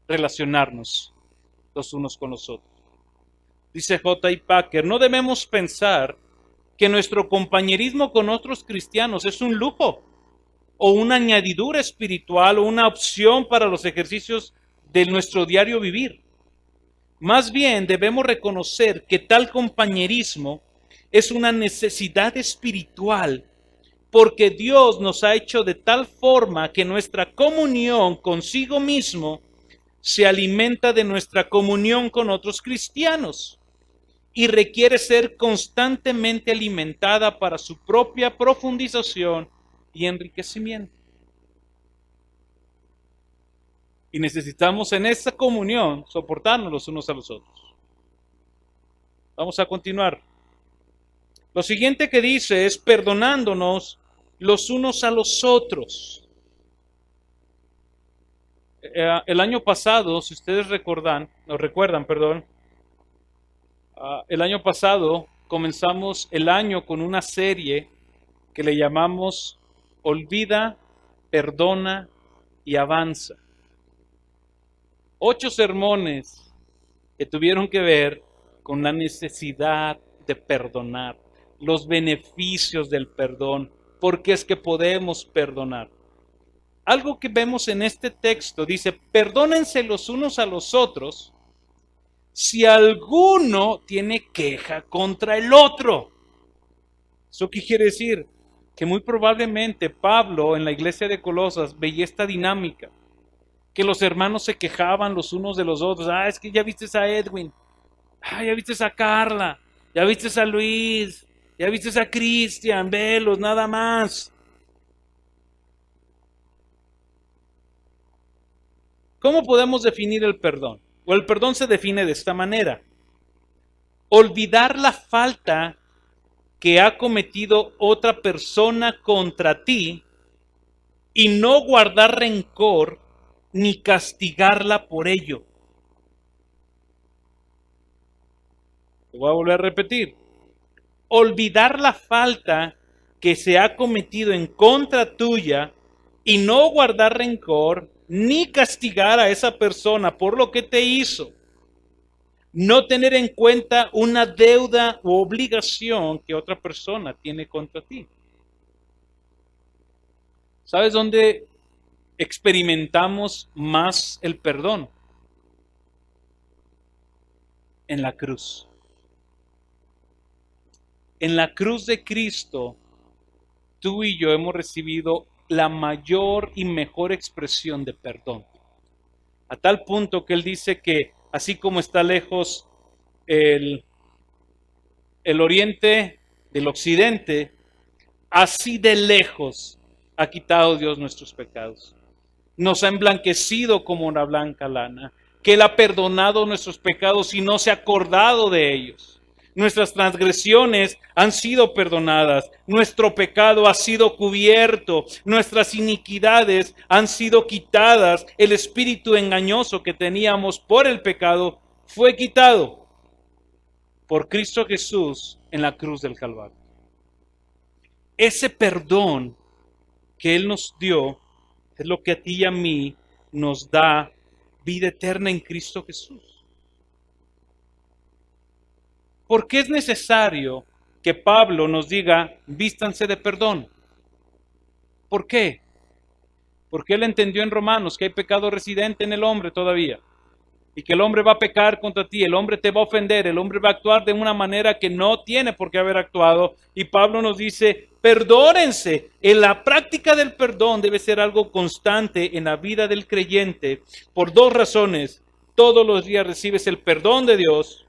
relacionarnos los unos con los otros. Dice J.I. Packer, no debemos pensar que nuestro compañerismo con otros cristianos es un lujo o una añadidura espiritual o una opción para los ejercicios de nuestro diario vivir. Más bien debemos reconocer que tal compañerismo es una necesidad espiritual porque Dios nos ha hecho de tal forma que nuestra comunión consigo mismo se alimenta de nuestra comunión con otros cristianos y requiere ser constantemente alimentada para su propia profundización y enriquecimiento. Y necesitamos en esa comunión soportarnos los unos a los otros. Vamos a continuar. Lo siguiente que dice es perdonándonos los unos a los otros. El año pasado, si ustedes recuerdan, el año pasado comenzamos el año con una serie que le llamamos Olvida perdona y avanza. 8 sermones que tuvieron que ver con la necesidad de perdonar, los beneficios del perdón, por qué es que podemos perdonar. Algo que vemos en este texto dice, perdónense los unos a los otros si alguno tiene queja contra el otro. ¿Eso qué quiere decir? Que muy probablemente Pablo en la iglesia de Colosas veía esta dinámica, que los hermanos se quejaban los unos de los otros. Es que ya viste a Edwin, ya viste a Carla, ya viste a Luis, ya viste a Cristian, velos, nada más. ¿Cómo podemos definir el perdón? O el perdón se define de esta manera: olvidar la falta que ha cometido otra persona contra ti y no guardar rencor ni castigarla por ello. Lo voy a volver a repetir. Olvidar la falta que se ha cometido en contra tuya y no guardar rencor ni castigar a esa persona por lo que te hizo. No tener en cuenta una deuda u obligación que otra persona tiene contra ti. ¿Sabes dónde experimentamos más el perdón? En la cruz. En la cruz de Cristo, tú y yo hemos recibido la mayor y mejor expresión de perdón. A tal punto que Él dice que así como está lejos el oriente del occidente, así de lejos ha quitado Dios nuestros pecados. Nos ha emblanquecido como una blanca lana, que Él ha perdonado nuestros pecados y no se ha acordado de ellos. Nuestras transgresiones han sido perdonadas, nuestro pecado ha sido cubierto, nuestras iniquidades han sido quitadas, el espíritu engañoso que teníamos por el pecado fue quitado por Cristo Jesús en la cruz del Calvario. Ese perdón que Él nos dio es lo que a ti y a mí nos da vida eterna en Cristo Jesús. ¿Por qué es necesario que Pablo nos diga, vístanse de perdón? ¿Por qué? Porque él entendió en Romanos que hay pecado residente en el hombre todavía. Y que el hombre va a pecar contra ti, el hombre te va a ofender, el hombre va a actuar de una manera que no tiene por qué haber actuado. Y Pablo nos dice, perdónense. En la práctica del perdón debe ser algo constante en la vida del creyente por 2 razones. Todos los días recibes el perdón de Dios.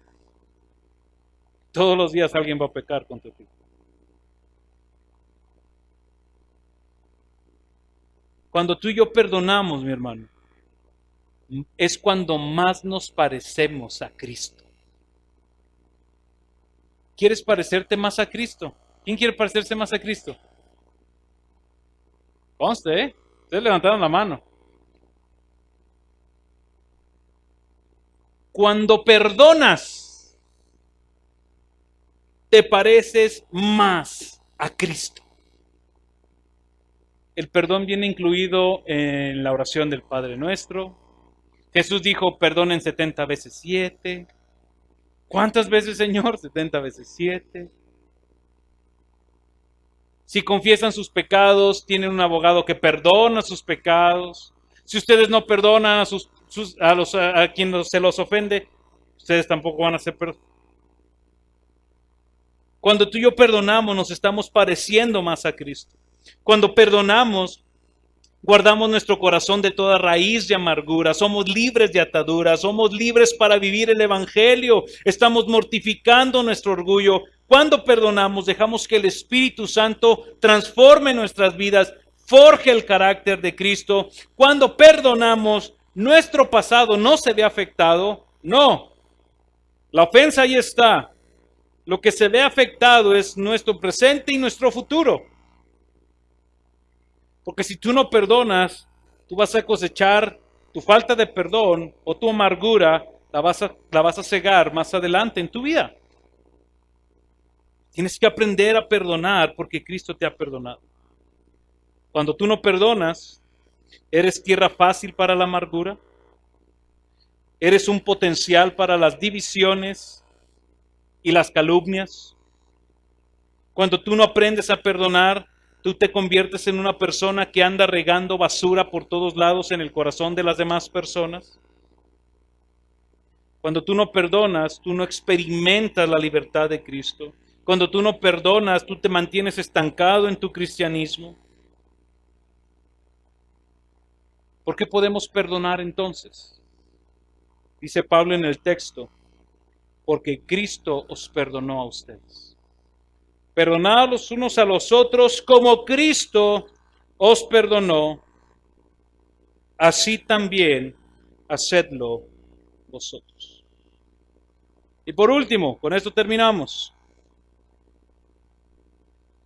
Todos los días alguien va a pecar contra ti. Cuando tú y yo perdonamos, mi hermano, es cuando más nos parecemos a Cristo. ¿Quieres parecerte más a Cristo? ¿Quién quiere parecerse más a Cristo? Conste, ustedes levantaron la mano. Cuando perdonas, te pareces más a Cristo. El perdón viene incluido en la oración del Padre Nuestro. Jesús dijo, perdonen 70 veces 7. ¿Cuántas veces, Señor? 70 veces 7. Si confiesan sus pecados, tienen un abogado que perdona sus pecados. Si ustedes no perdonan a quien se los ofende, ustedes tampoco van a ser perdonados. Cuando tú y yo perdonamos, nos estamos pareciendo más a Cristo. Cuando perdonamos, guardamos nuestro corazón de toda raíz de amargura. Somos libres de ataduras. Somos libres para vivir el Evangelio. Estamos mortificando nuestro orgullo. Cuando perdonamos, dejamos que el Espíritu Santo transforme nuestras vidas, forje el carácter de Cristo. Cuando perdonamos, nuestro pasado no se ve afectado. No. La ofensa ahí está. Lo que se ve afectado es nuestro presente y nuestro futuro. Porque si tú no perdonas, tú vas a cosechar tu falta de perdón o tu amargura, la vas a cegar más adelante en tu vida. Tienes que aprender a perdonar porque Cristo te ha perdonado. Cuando tú no perdonas, ¿eres tierra fácil para la amargura? ¿Eres un potencial para las divisiones y las calumnias? Cuando tú no aprendes a perdonar, tú te conviertes en una persona que anda regando basura por todos lados en el corazón de las demás personas. Cuando tú no perdonas, tú no experimentas la libertad de Cristo. Cuando tú no perdonas, tú te mantienes estancado en tu cristianismo. ¿Por qué podemos perdonar entonces? Dice Pablo en el texto, porque Cristo os perdonó a ustedes. Perdonad los unos a los otros como Cristo os perdonó, así también hacedlo vosotros. Y por último, con esto terminamos.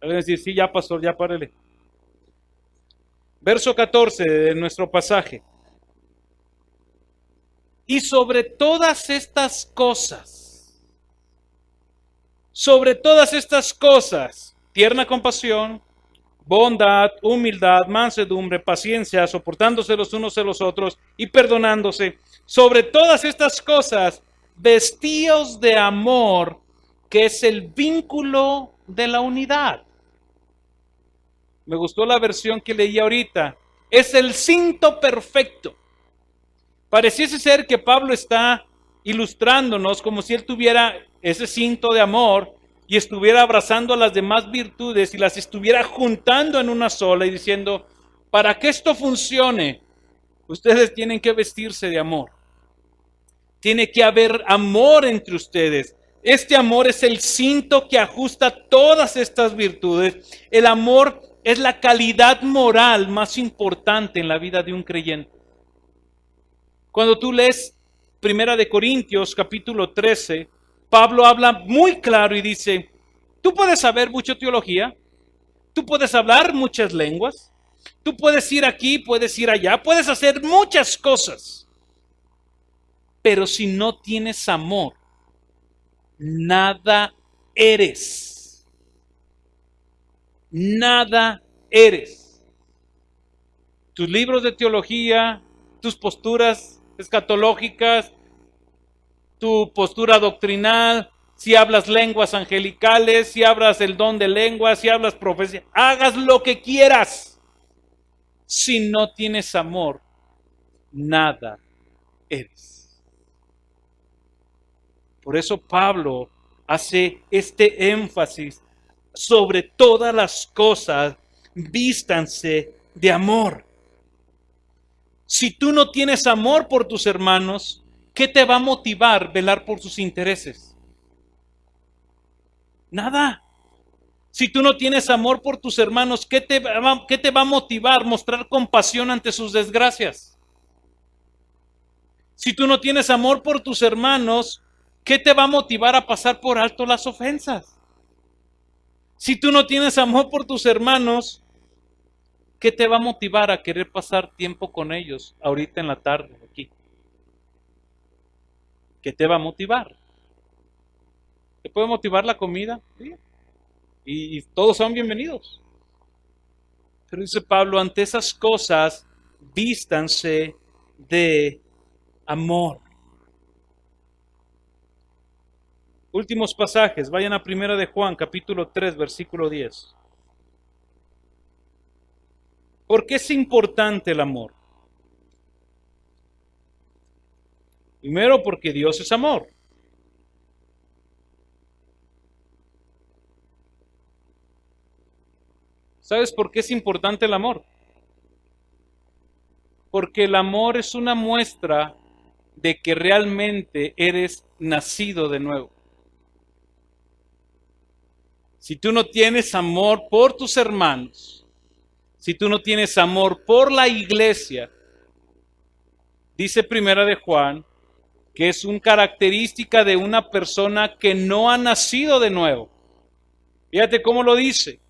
Alguien decir, sí, ya pastor, ya párele. Verso 14 de nuestro pasaje. Y sobre todas estas cosas, tierna compasión, bondad, humildad, mansedumbre, paciencia, soportándose los unos a los otros y perdonándose. Sobre todas estas cosas, vestíos de amor, que es el vínculo de la unidad. Me gustó la versión que leí ahorita. Es el cinto perfecto. Pareciese ser que Pablo está ilustrándonos como si él tuviera ese cinto de amor y estuviera abrazando a las demás virtudes y las estuviera juntando en una sola y diciendo, para que esto funcione, ustedes tienen que vestirse de amor. Tiene que haber amor entre ustedes. Este amor es el cinto que ajusta todas estas virtudes. El amor es la calidad moral más importante en la vida de un creyente. Cuando tú lees 1 Corintios capítulo 13, Pablo habla muy claro y dice, tú puedes saber mucha teología, tú puedes hablar muchas lenguas, tú puedes ir aquí, puedes ir allá, puedes hacer muchas cosas, pero si no tienes amor, nada eres. Nada eres. Tus libros de teología, tus posturas escatológicas, tu postura doctrinal, si hablas lenguas angelicales, si hablas el don de lenguas, si hablas profecía, hagas lo que quieras. Si no tienes amor, nada eres. Por eso Pablo hace este énfasis: sobre todas las cosas, vístanse de amor. Si tú no tienes amor por tus hermanos, ¿qué te va a motivar velar por sus intereses? Nada. Si tú no tienes amor por tus hermanos, ¿qué te va a motivar mostrar compasión ante sus desgracias? Si tú no tienes amor por tus hermanos, ¿qué te va a motivar a pasar por alto las ofensas? Si tú no tienes amor por tus hermanos, ¿qué te va a motivar a querer pasar tiempo con ellos ahorita en la tarde aquí? ¿Qué te va a motivar? ¿Te puede motivar la comida? Sí. Y todos son bienvenidos. Pero dice Pablo, ante esas cosas, vístanse de amor. Últimos pasajes, vayan a 1 de Juan, capítulo 3, versículo 10. ¿Por qué es importante el amor? Primero, porque Dios es amor. ¿Sabes por qué es importante el amor? Porque el amor es una muestra de que realmente eres nacido de nuevo. Si tú no tienes amor por tus hermanos, si tú no tienes amor por la iglesia, dice 1 de Juan, que es una característica de una persona que no ha nacido de nuevo. Fíjate cómo lo dice.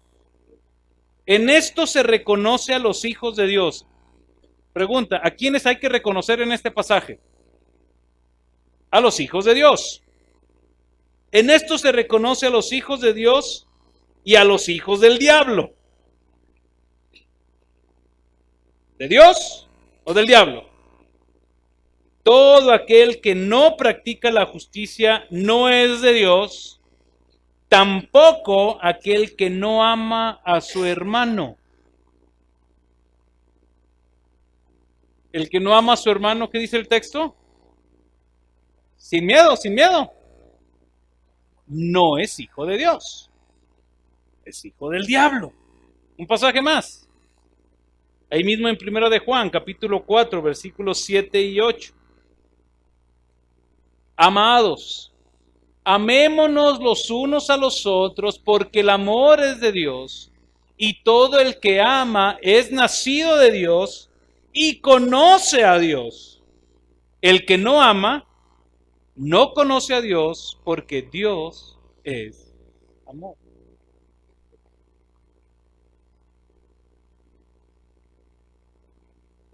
En esto se reconoce a los hijos de Dios. Pregunta, ¿a quiénes hay que reconocer en este pasaje? A los hijos de Dios. En esto se reconoce a los hijos de Dios y a los hijos del diablo. ¿De Dios o del diablo? Todo aquel que no practica la justicia no es de Dios, tampoco aquel que no ama a su hermano. El que no ama a su hermano, ¿qué dice el texto? Sin miedo, sin miedo. No es hijo de Dios, es hijo del diablo. Un pasaje más. Ahí mismo en 1 de Juan, capítulo 4, versículos 7 y 8. Amados, amémonos los unos a los otros, porque el amor es de Dios, y todo el que ama es nacido de Dios y conoce a Dios. El que no ama no conoce a Dios, porque Dios es amor.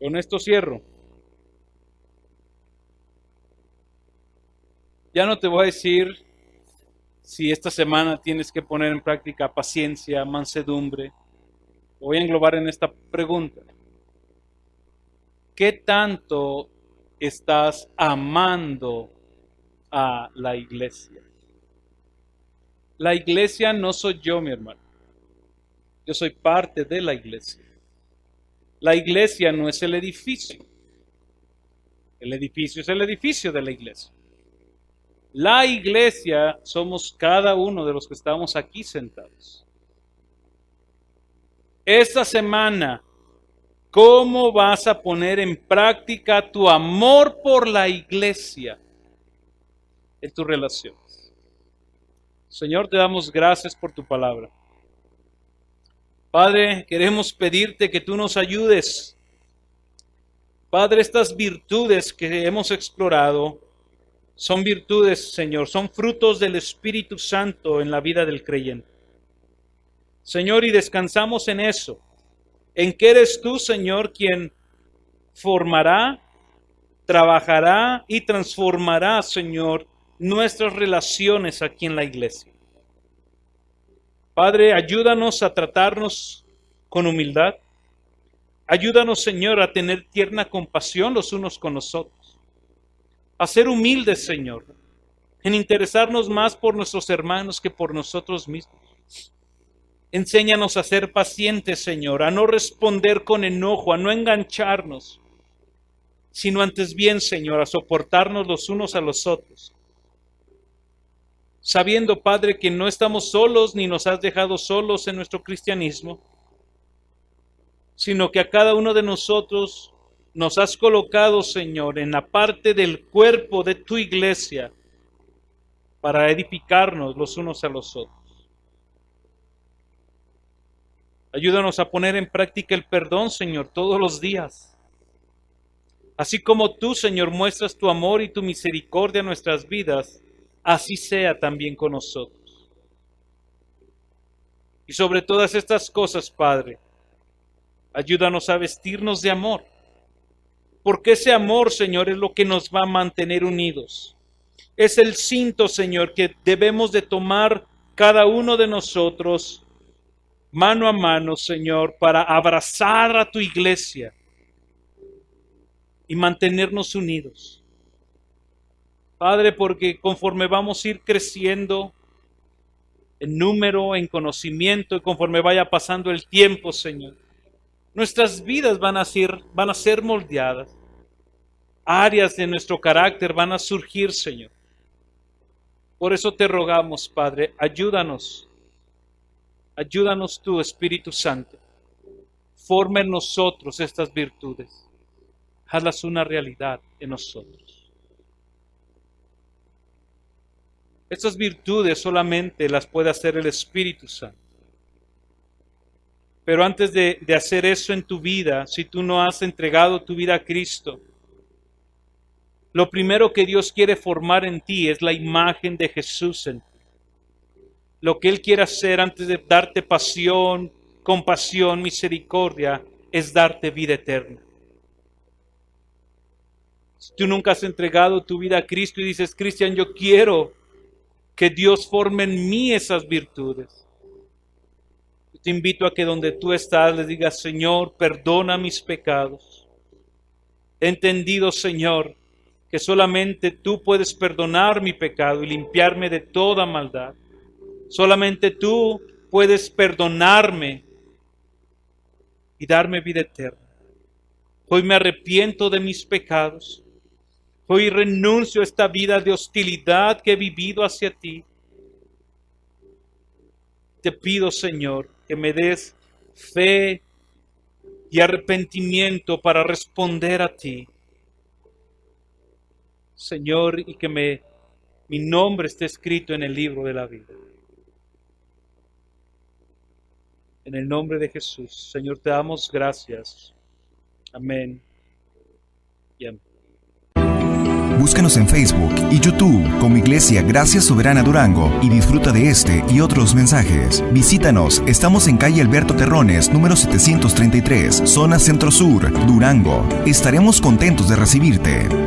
Con esto cierro. Ya no te voy a decir si esta semana tienes que poner en práctica paciencia, mansedumbre. Lo voy a englobar en esta pregunta. ¿Qué tanto estás amando a la iglesia? La iglesia no soy yo, mi hermano. Yo soy parte de la iglesia. La iglesia no es el edificio. El edificio es el edificio de la iglesia. La iglesia somos cada uno de los que estamos aquí sentados. Esta semana, ¿cómo vas a poner en práctica tu amor por la iglesia en tus relaciones? Señor, te damos gracias por tu palabra. Padre, queremos pedirte que tú nos ayudes. Padre, estas virtudes que hemos explorado son virtudes, Señor, son frutos del Espíritu Santo en la vida del creyente. Señor, y descansamos en eso, en que eres tú, Señor, quien formará, trabajará y transformará, Señor, nuestras relaciones aquí en la iglesia. Padre, ayúdanos a tratarnos con humildad. Ayúdanos, Señor, a tener tierna compasión los unos con los otros. A ser humildes, Señor, en interesarnos más por nuestros hermanos que por nosotros mismos. Enséñanos a ser pacientes, Señor, a no responder con enojo, a no engancharnos, sino antes bien, Señor, a soportarnos los unos a los otros. Sabiendo, Padre, que no estamos solos ni nos has dejado solos en nuestro cristianismo, sino que a cada uno de nosotros nos has colocado, Señor, en la parte del cuerpo de tu iglesia para edificarnos los unos a los otros. Ayúdanos a poner en práctica el perdón, Señor, todos los días. Así como tú, Señor, muestras tu amor y tu misericordia en nuestras vidas, así sea también con nosotros. Y sobre todas estas cosas, Padre, ayúdanos a vestirnos de amor. Porque ese amor, Señor, es lo que nos va a mantener unidos. Es el cinto, Señor, que debemos de tomar cada uno de nosotros, mano a mano, Señor, para abrazar a tu iglesia y mantenernos unidos. Padre, porque conforme vamos a ir creciendo en número, en conocimiento, y conforme vaya pasando el tiempo, Señor, nuestras vidas van a ser moldeadas. Áreas de nuestro carácter van a surgir, Señor. Por eso te rogamos, Padre, ayúdanos. Ayúdanos tú, Espíritu Santo. Forma en nosotros estas virtudes. Hazlas una realidad en nosotros. Estas virtudes solamente las puede hacer el Espíritu Santo. Pero antes de hacer eso en tu vida, si tú no has entregado tu vida a Cristo, lo primero que Dios quiere formar en ti es la imagen de Jesús en ti. Lo que Él quiere hacer antes de darte pasión, compasión, misericordia, es darte vida eterna. Si tú nunca has entregado tu vida a Cristo y dices, Cristian, yo quiero que Dios forme en mí esas virtudes, Te invito a que donde tú estás le digas, Señor, perdona mis pecados. He entendido, Señor, que solamente tú puedes perdonar mi pecado y limpiarme de toda maldad. Solamente tú puedes perdonarme y darme vida eterna. Hoy me arrepiento de mis pecados. Hoy renuncio a esta vida de hostilidad que he vivido hacia ti. Te pido, Señor, que me des fe y arrepentimiento para responder a ti. Señor, y que mi nombre esté escrito en el libro de la vida. En el nombre de Jesús, Señor, te damos gracias. Amén y amén. Búscanos en Facebook y YouTube como Iglesia Gracia Soberana Durango y disfruta de este y otros mensajes. Visítanos, estamos en calle Alberto Terrones, número 733, zona Centro Sur, Durango. Estaremos contentos de recibirte.